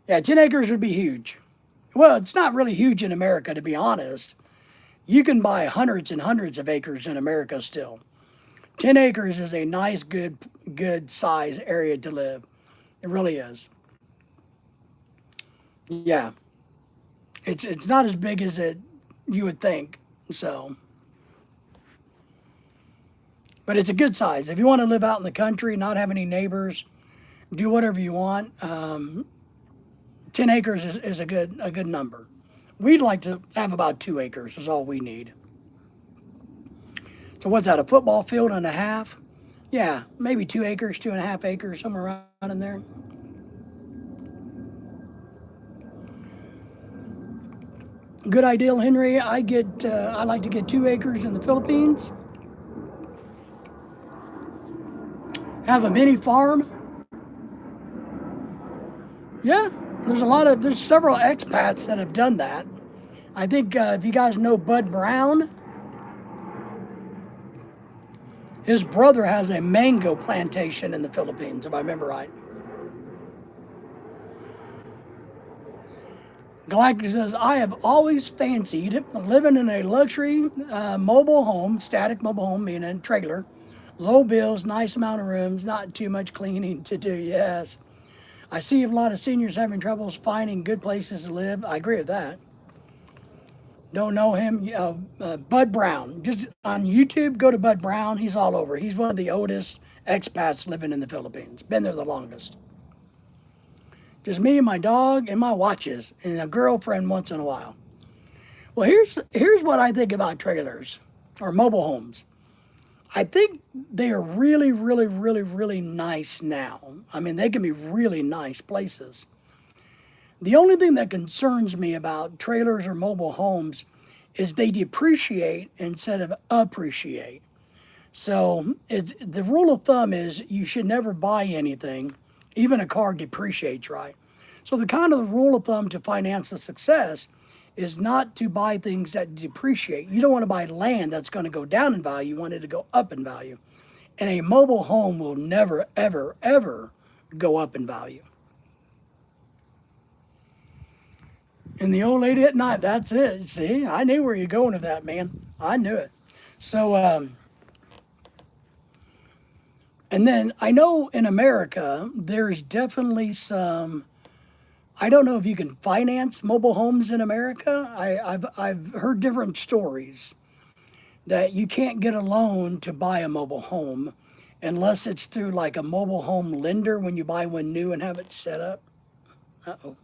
Yeah, 10 acres would be huge. Well, it's not really huge in America, to be honest. You can buy hundreds and hundreds of acres in America still. 10 acres is a nice, good size area to live. It really is. Yeah. It's not as big as you would think, so. But it's a good size. If you want to live out in the country, not have any neighbors, do whatever you want, 10 acres is a good number. We'd like to have about 2 acres is all we need. So what's that, a football field and a half? Yeah, maybe 2 acres, 2.5 acres, somewhere around in there. Good idea, Henry. I like to get 2 acres in the Philippines, have a mini farm. Yeah, there's several expats that have done that. I think if you guys know Bud Brown, his brother has a mango plantation in the Philippines, if I remember right. Galactic says, I have always fancied living in a luxury mobile home, static mobile home, meaning a trailer, low bills, nice amount of rooms, not too much cleaning to do. Yes. I see a lot of seniors having troubles finding good places to live. I agree with that. Don't know him. Bud Brown. Just on YouTube, go to Bud Brown. He's all over. He's one of the oldest expats living in the Philippines. Been there the longest. Just me and my dog and my watches and a girlfriend once in a while. Well, here's what I think about trailers or mobile homes. I think they are really, really, really, really nice now. I mean, they can be really nice places. The only thing that concerns me about trailers or mobile homes is they depreciate instead of appreciate. So the rule of thumb is you should never buy anything, even a car depreciates, right? So the kind of the rule of thumb to financial success is not to buy things that depreciate. You don't want to buy land that's going to go down in value. You want it to go up in value. And a mobile home will never, ever, ever go up in value. And the old lady at night, that's it. See, I knew where you're going with that, man. I knew it. So, and then I know in America, there's definitely some, I don't know if you can finance mobile homes in America. I've heard different stories that you can't get a loan to buy a mobile home unless it's through like a mobile home lender when you buy one new and have it set up. Uh-oh.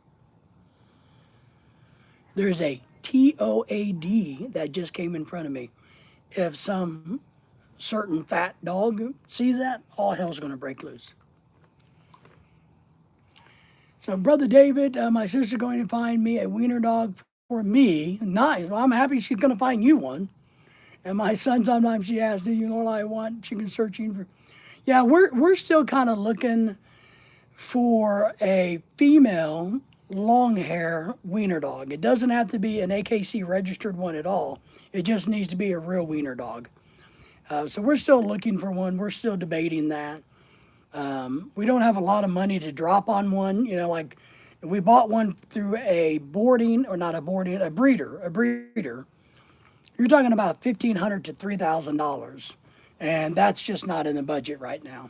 There's a TOAD that just came in front of me. If some certain fat dog sees that, all hell's going to break loose. So, Brother David, my sister's going to find me a wiener dog for me. Nice. Well, I'm happy she's going to find you one. And my son, sometimes she asks, do you know what I want? Chicken searching for. Yeah, we're still kind of looking for a female long hair wiener dog. It doesn't have to be an AKC registered one at all. It just needs to be a real wiener dog. So we're still looking for one. We're still debating that. We don't have a lot of money to drop on one. You know, like we bought one through a boarding, or not a boarding, a breeder. You're talking about $1,500 to $3,000, and that's just not in the budget right now.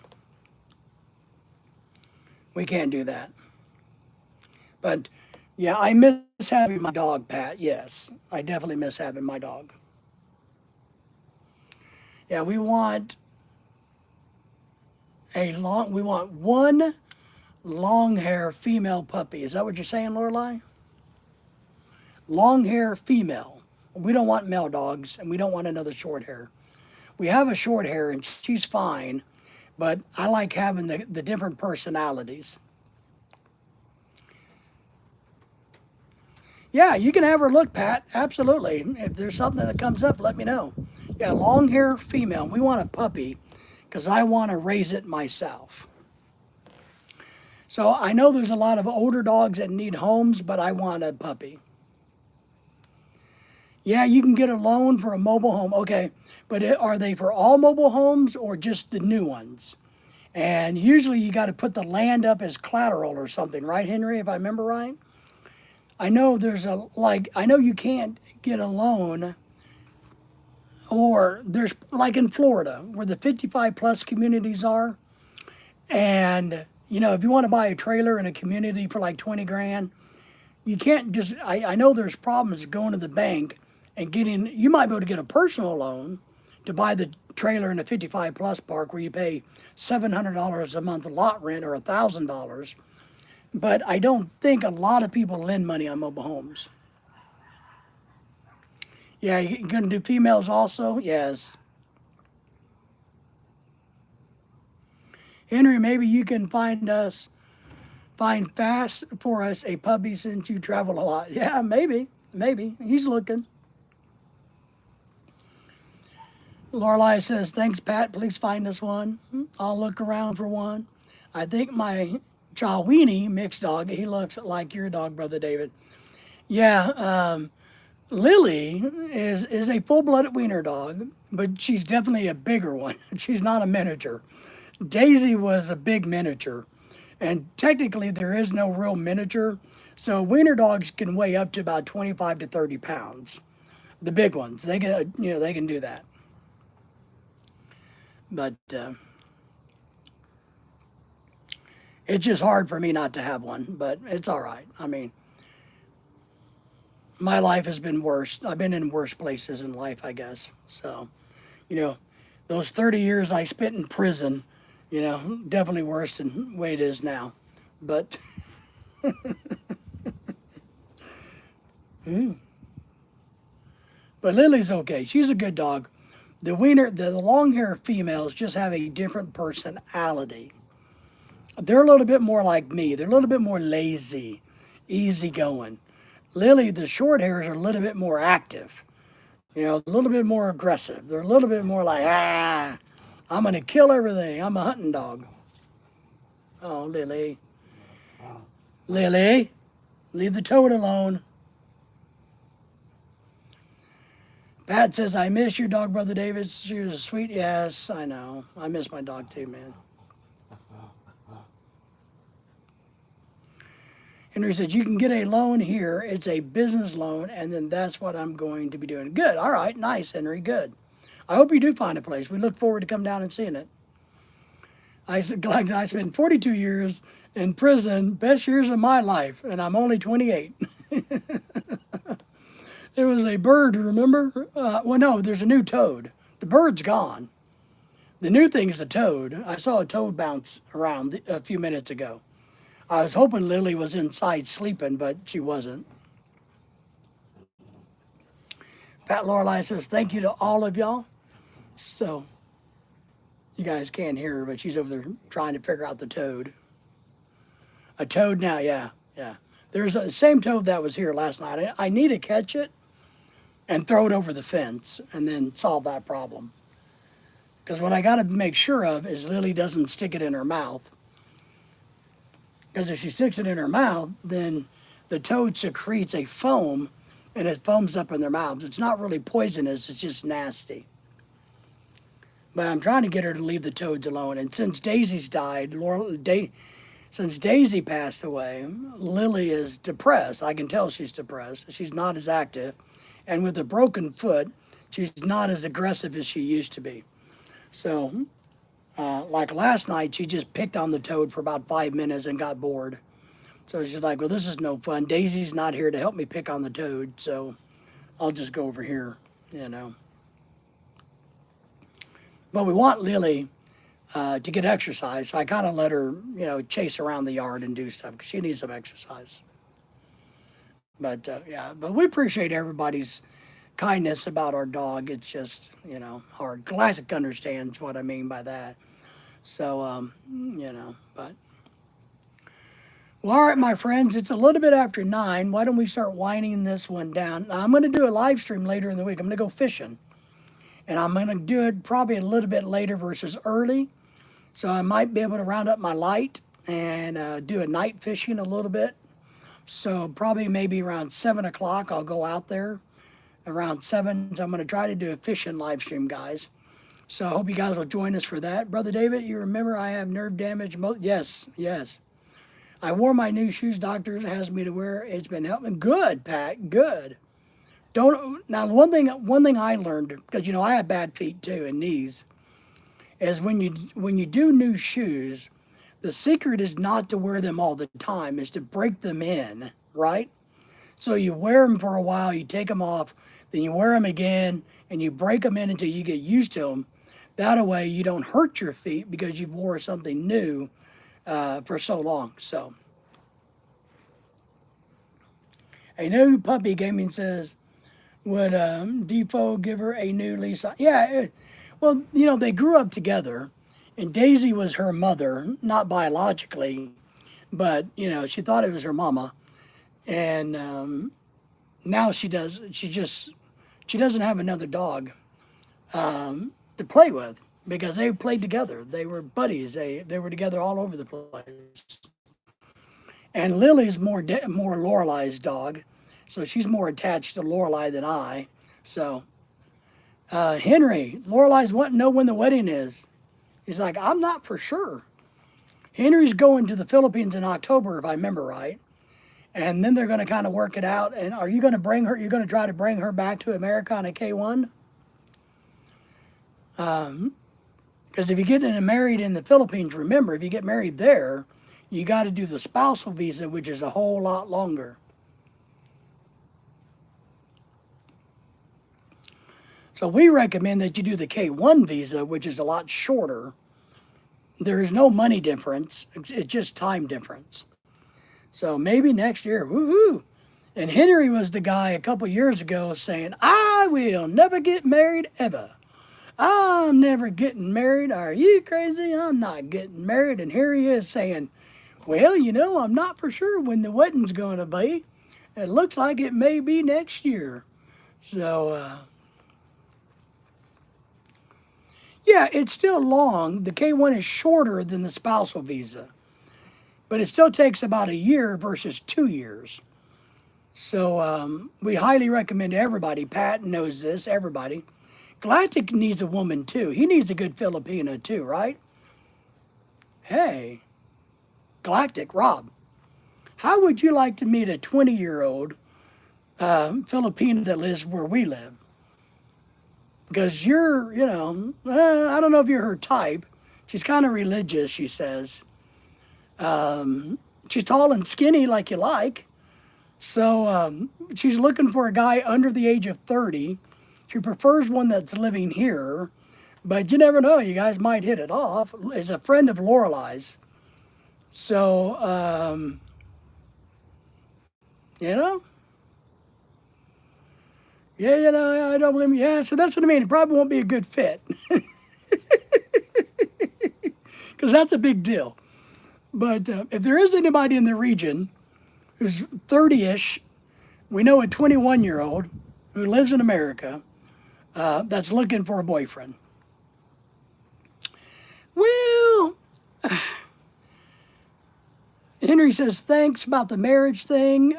We can't do that. But yeah, I miss having my dog, Pat. Yes, I definitely miss having my dog. Yeah, we want one long hair female puppy. Is that what you're saying, Lorelai? Long hair female. We don't want male dogs, and we don't want another short hair. We have a short hair, and she's fine, but I like having the different personalities. Yeah, you can have her look, Pat. Absolutely. If there's something that comes up, let me know. Yeah, long hair female. We want a puppy because I want to raise it myself. So I know there's a lot of older dogs that need homes, but I want a puppy. Yeah, you can get a loan for a mobile home. Okay, but are they for all mobile homes or just the new ones? And usually you got to put the land up as collateral or something, right, Henry, if I remember right? I know I know you can't get a loan, or there's like in Florida where the 55 plus communities are. And, you know, if you want to buy a trailer in a community for like 20 grand, you can't just, I know there's problems going to the bank and you might be able to get a personal loan to buy the trailer in a 55 plus park where you pay $700 a month lot rent or $1,000. But I don't think a lot of people lend money on mobile homes. Yeah, you're going to do females also? Yes. Henry, maybe you can find fast for us a puppy since you travel a lot. Yeah, maybe. He's looking. Lorelei says, thanks, Pat. Please find us one. I'll look around for one. I think my Chawini mixed dog, he looks like your dog, Brother David. Yeah, Lily is a full-blooded wiener dog, but she's definitely a bigger one. She's not a miniature. Daisy was a big miniature, and technically there is no real miniature. So wiener dogs can weigh up to about 25 to 30 pounds. The big ones, they can do that. But it's just hard for me not to have one. But it's all right. I mean, my life has been worse. I've been in worse places in life, I guess. So, you know, those 30 years I spent in prison, definitely worse than the way it is now. But but Lily's okay. She's a good dog. The long hair females just have a different personality. They're a little bit more like me. They're a little bit more lazy, easygoing. Lily, the short hairs are a little bit more active. A little bit more aggressive. They're a little bit more like, I'm gonna kill everything. I'm a hunting dog. Oh, Lily. Lily, leave the toad alone. Pat says, I miss your dog, Brother David. She was sweet. Yes, I know. I miss my dog too, man. Henry says, you can get a loan here. It's a business loan, and then that's what I'm going to be doing. Good. All right. Nice, Henry. Good. I hope you do find a place. We look forward to come down and seeing it. I spent 42 years in prison, best years of my life, and I'm only 28. There was a bird, remember? Well, no, there's a new toad. The bird's gone. The new thing is the toad. I saw a toad bounce around a few minutes ago. I was hoping Lily was inside sleeping, but she wasn't. Pat Lorelei says, thank you to all of y'all. So, you guys can't hear her, but she's over there trying to figure out the toad. A toad now, yeah. There's the same toad that was here last night. I need to catch it and throw it over the fence and then solve that problem. Because what I got to make sure of is Lily doesn't stick it in her mouth. Because if she sticks it in her mouth, then the toad secretes a foam and it foams up in their mouths. It's not really poisonous, it's just nasty. But I'm trying to get her to leave the toads alone. And since Daisy's died, since Daisy passed away, Lily is depressed. I can tell she's depressed. She's not as active. And with a broken foot, she's not as aggressive as she used to be. So, like last night, she just picked on the toad for about 5 minutes and got bored. So she's like, well, this is no fun. Daisy's not here to help me pick on the toad, so I'll just go over here, But we want Lily to get exercise. So I kind of let her, chase around the yard and do stuff because she needs some exercise. But but we appreciate everybody's kindness about our dog. It's just, hard. Classic understands what I mean by that. So, but. Well, all right, my friends, it's a little bit after 9. Why don't we start winding this one down? Now, I'm going to do a live stream later in the week. I'm going to go fishing. And I'm going to do it probably a little bit later versus early. So I might be able to round up my light and do a night fishing a little bit. So probably maybe around 7 o'clock, I'll go out there around 7. So I'm going to try to do a fishing live stream, guys. So I hope you guys will join us for that. Brother David, you remember I have nerve damage? Yes. I wore my new shoes doctor has me to wear. It's been helping. Good, Pat, good. Now, one thing I learned, because, I have bad feet too and knees, is when you do new shoes, the secret is not to wear them all the time, is to break them in, right? So you wear them for a while, you take them off, then you wear them again, and you break them in until you get used to them. That way you don't hurt your feet because you've wore something new for so long. So, a new puppy gaming says, would Defoe give her a new lease? Yeah, well, they grew up together, And Daisy was her mother, not biologically, but she thought it was her mama. And now she does. She doesn't have another dog to play with because they played together. They were buddies. They were together all over the place. And Lily's more Lorelai's dog, so she's more attached to Lorelai than I. So Henry, Lorelai's wanting to know when the wedding is. He's like, I'm not for sure. Henry's going to the Philippines in October, if I remember right. And then they're going to kind of work it out. And are you going to bring her? You're going to try to bring her back to America on a K1? Because if you get married in the Philippines, remember, if you get married there, you got to do the spousal visa, which is a whole lot longer. So we recommend that you do the K1 visa, which is a lot shorter. There is no money difference. It's just time difference. So maybe next year, woohoo. And Henry was the guy a couple years ago saying, I will never get married ever. I'm never getting married. Are you crazy? I'm not getting married. And here he is saying, well, I'm not for sure when the wedding's going to be. It looks like it may be next year. So, yeah, it's still long. The K1 is shorter than the spousal visa. But it still takes about a year versus 2 years. So we highly recommend everybody. Pat knows this, everybody. Galactic needs a woman too. He needs a good Filipina too, right? Hey. Galactic, Rob, how would you like to meet a 20-year-old Filipina that lives where we live? Because you're, I don't know if you're her type. She's kind of religious, she says. She's tall and skinny like you like. So she's looking for a guy under the age of 30. She prefers one that's living here. But you never know. You guys might hit it off. Is a friend of Lorelai's. So, yeah, I don't blame you. Yeah, so that's what I mean. It probably won't be a good fit. Because that's a big deal. But if there is anybody in the region who's 30-ish, we know a 21-year-old who lives in America that's looking for a boyfriend. Well... Henry says, thanks about the marriage thing.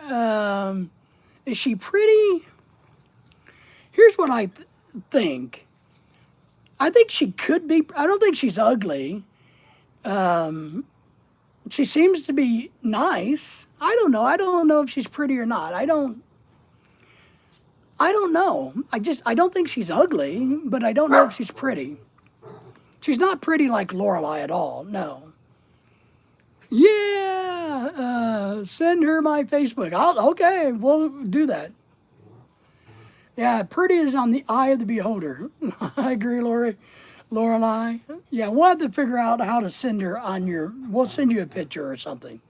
Is she pretty? Here's what I think. I think she could be. I don't think she's ugly. She seems to be nice. I don't know. I don't know if she's pretty or not. I don't know. I don't think she's ugly, but I don't know if she's pretty. She's not pretty like Lorelai at all. No. Yeah, send her my Facebook. Okay, we'll do that. Yeah, pretty is on the eye of the beholder. I agree, Lorelai. Yeah, we'll have to figure out how to send her we'll send you a picture or something.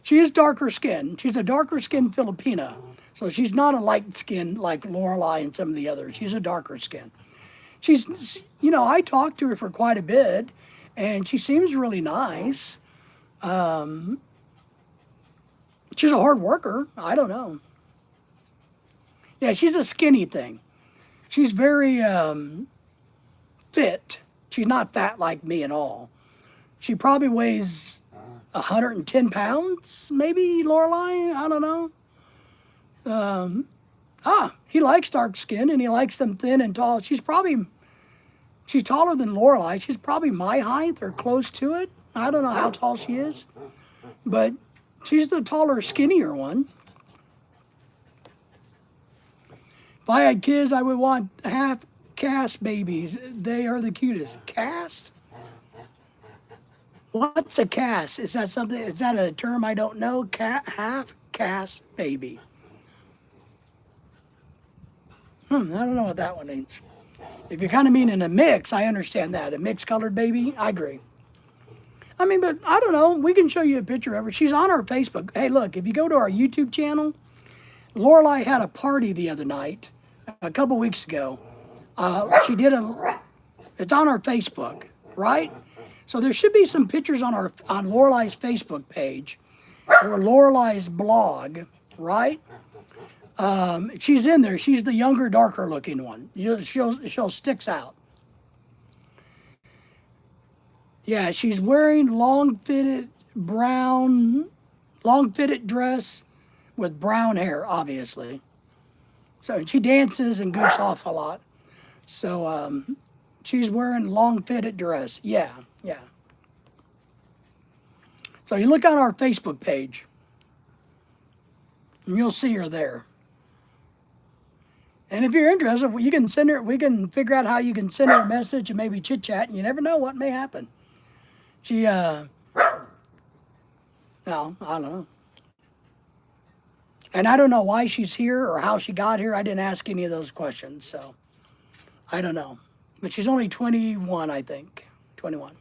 She is darker skin. She's a darker skinned Filipina. So she's not a light skin like Lorelai and some of the others. She's a darker skin. She's, I talked to her for quite a bit, and she seems really nice. She's a hard worker. I don't know. Yeah, she's a skinny thing. She's very fit. She's not fat like me at all. She probably weighs 110 pounds, maybe, Lorelai? I don't know. He likes dark skin, and he likes them thin and tall. She's taller than Lorelai. She's probably my height or close to it. I don't know how tall she is, but she's the taller, skinnier one. If I had kids, I would want half caste babies. They are the cutest. Caste? What's a caste? Is that a term I don't know? Half caste baby. I don't know what that one means. If you're kind of meaning a mix, I understand that. A mixed colored baby, I agree. I mean, but I don't know. We can show you a picture of her. She's on our Facebook. Hey, look, if you go to our YouTube channel, Lorelai had a party the other night, a couple weeks ago. It's on our Facebook, right? So there should be some pictures on Lorelei's Facebook page or Lorelei's blog, right? She's in there. She's the younger, darker looking one. She'll sticks out. Yeah, she's wearing long fitted dress with brown hair, obviously. So she dances and goofs off a lot. So she's wearing long fitted dress. Yeah, yeah. So you look on our Facebook page, and you'll see her there. And if you're interested, you can send her. We can figure out how you can send her a message and maybe chit chat. And you never know what may happen. She, no, I don't know. And I don't know why she's here or how she got here. I didn't ask any of those questions, so I don't know. But she's only 21, I think. 21.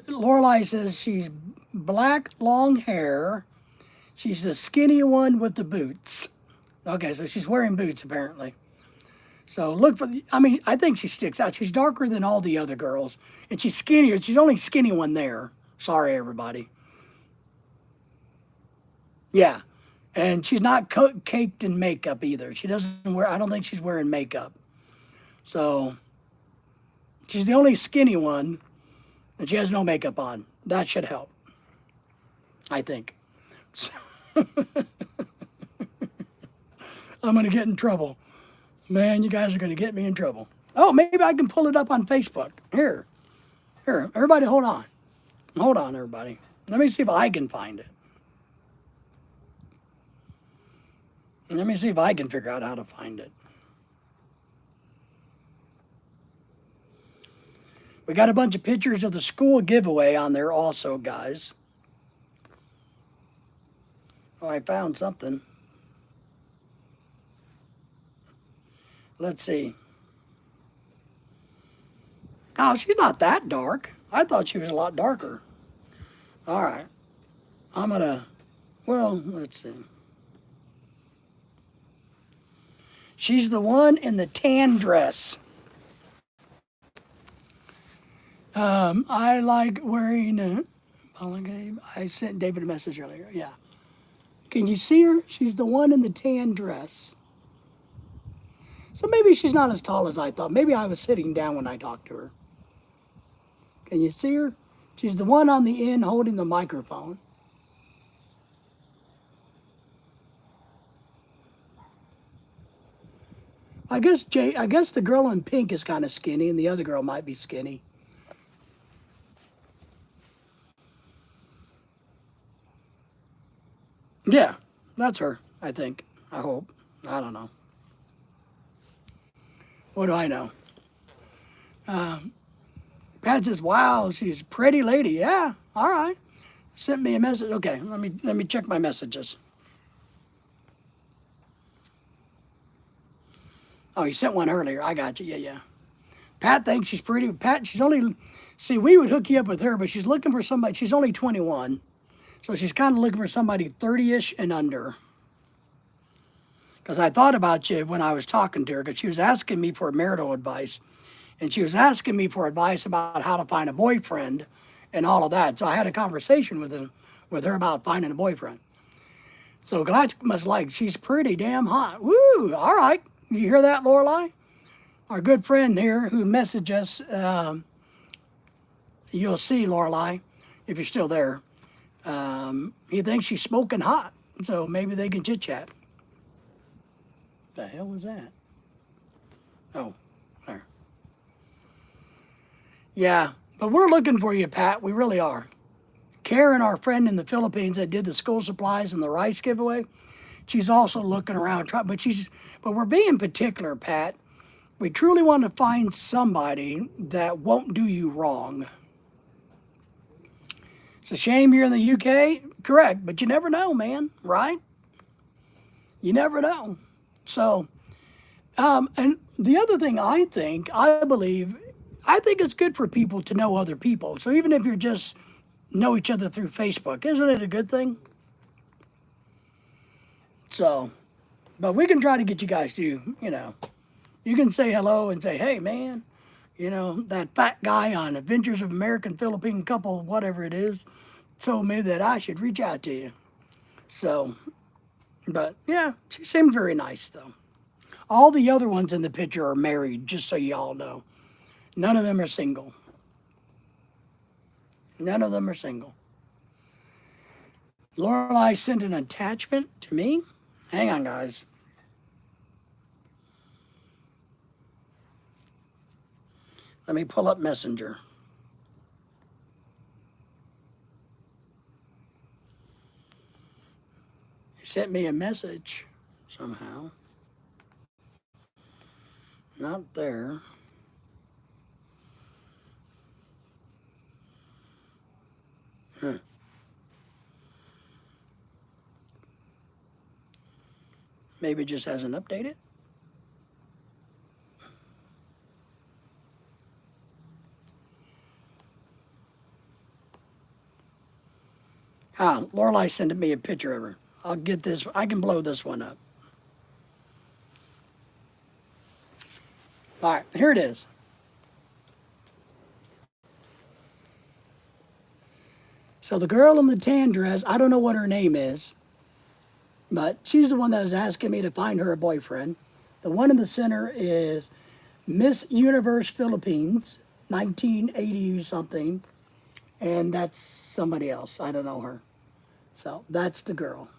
Lorelei says she's black, long hair. She's the skinny one with the boots. Okay, so she's wearing boots apparently. So look for I think she sticks out. She's darker than all the other girls. And she's skinnier. She's the only skinny one there. Sorry, everybody. Yeah. And she's not caked in makeup either. She doesn't wear, I don't think she's wearing makeup. So she's the only skinny one. And she has no makeup on. That should help. I think. I'm going to get in trouble. Man, you guys are going to get me in trouble. Oh, maybe I can pull it up on Facebook. Here, everybody hold on. Hold on, everybody. Let me see if I can find it. Let me see if I can figure out how to find it. We got a bunch of pictures of the school giveaway on there also, guys. Oh, I found something. Let's see. Oh, she's not that dark. I thought she was a lot darker. All right. Let's see. She's the one in the tan dress. I like wearing I sent David a message earlier. Yeah. Can you see her? She's the one in the tan dress. So maybe she's not as tall as I thought. Maybe I was sitting down when I talked to her. Can you see her? She's the one on the end holding the microphone. I guess the girl in pink is kind of skinny, and the other girl might be skinny. Yeah, that's her, I think. I hope. I don't know. What do I know? Pat says, wow, she's a pretty lady. Yeah, all right. Sent me a message. Okay, let me check my messages. Oh, you sent one earlier. I got you. Yeah. Pat thinks she's pretty. Pat, we would hook you up with her, but she's looking for somebody. She's only 21. So she's kind of looking for somebody 30-ish and under. Because I thought about you when I was talking to her, because she was asking me for marital advice. And she was asking me for advice about how to find a boyfriend and all of that. So I had a conversation with her about finding a boyfriend. So Gladys must like, she's pretty damn hot. Woo, all right. You hear that, Lorelei? Our good friend here who messaged us, you'll see, Lorelei, if you're still there. He thinks she's smoking hot, so maybe they can chit-chat. The hell was that? Oh, there. Yeah, but we're looking for you, Pat. We really are. Karen, our friend in the Philippines that did the school supplies and the rice giveaway, she's also looking around, but we're being particular, Pat. We truly want to find somebody that won't do you wrong. It's a shame you're in the UK, correct, but you never know, man, right? You never know. So, and the other thing I think it's good for people to know other people. So even if you're just know each other through Facebook, isn't it a good thing? So, but we can try to get you guys to, You can say hello and say, hey, man, you know, that fat guy on Adventures of American Philippine Couple, whatever it is, told me that I should reach out to you. So, but yeah, she seemed very nice though. All the other ones in the picture are married, just so y'all know. None of them are single. None of them are single. Lorelai sent an attachment to me. Hang on, guys. Let me pull up Messenger. He sent me a message somehow. Not there. Huh. Maybe it just hasn't updated. Ah, Lorelai sent me a picture of her. I'll get this. I can blow this one up. All right, here it is. So the girl in the tan dress, I don't know what her name is, but she's the one that was asking me to find her a boyfriend. The one in the center is Miss Universe Philippines, 1980 something, and that's somebody else. I don't know her. So that's the girl.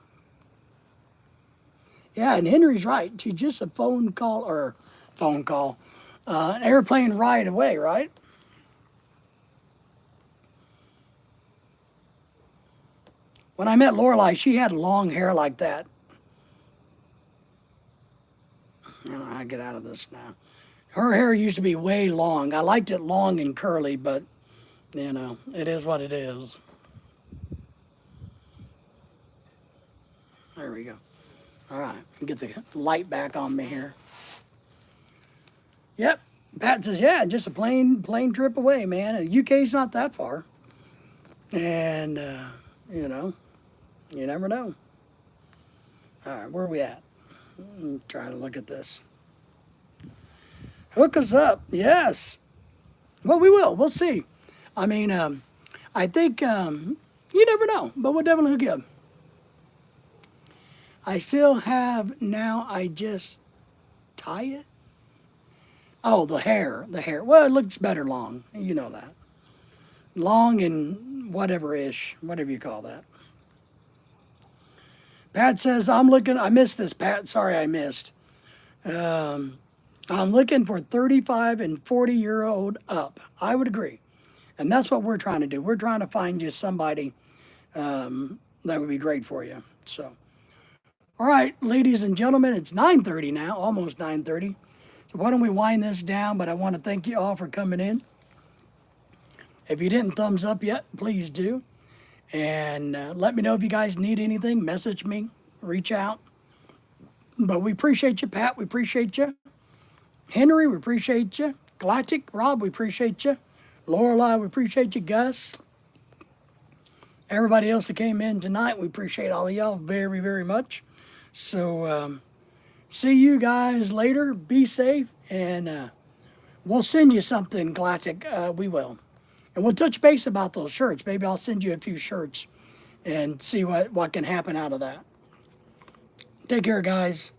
Yeah, and Henry's right. She's just a phone call, an airplane ride away, right? When I met Lorelai, she had long hair like that. I don't know how to get out of this now. Her hair used to be way long. I liked it long and curly, but, you know, it is what it is. There we go. All right, get the light back on me here. Yep. Pat says, yeah, just a plane trip away, man. The UK's not that far. And, you know, you never know. All right, where are we at? Try to look at this. Hook us up, yes. Well, we will. We'll see. I mean, I think you never know, but we'll definitely hook you up. I still have now. I just tie it. Oh, the hair. Well, it looks better long. You know that. Long and whatever you call that. Pat says, I'm looking, I missed this, Pat. Sorry I missed. I'm looking for 35 and 40-year-old up. I would agree. And that's what we're trying to do. We're trying to find you somebody that would be great for you. So, all right, ladies and gentlemen, it's 9:30 now, almost 9:30. So why don't we wind this down? But I want to thank you all for coming in. If you didn't thumbs up yet, please do. And let me know if you guys need anything. Message me, reach out. But we appreciate you, Pat. We appreciate you. Henry, we appreciate you. Galactic, Rob, we appreciate you. Lorelai, we appreciate you. Gus. Everybody else that came in tonight, we appreciate all of y'all very, very much. So, see you guys later. Be safe. And we'll send you something, Galactic. We will. And we'll touch base about those shirts. Maybe I'll send you a few shirts and see what can happen out of that. Take care, guys.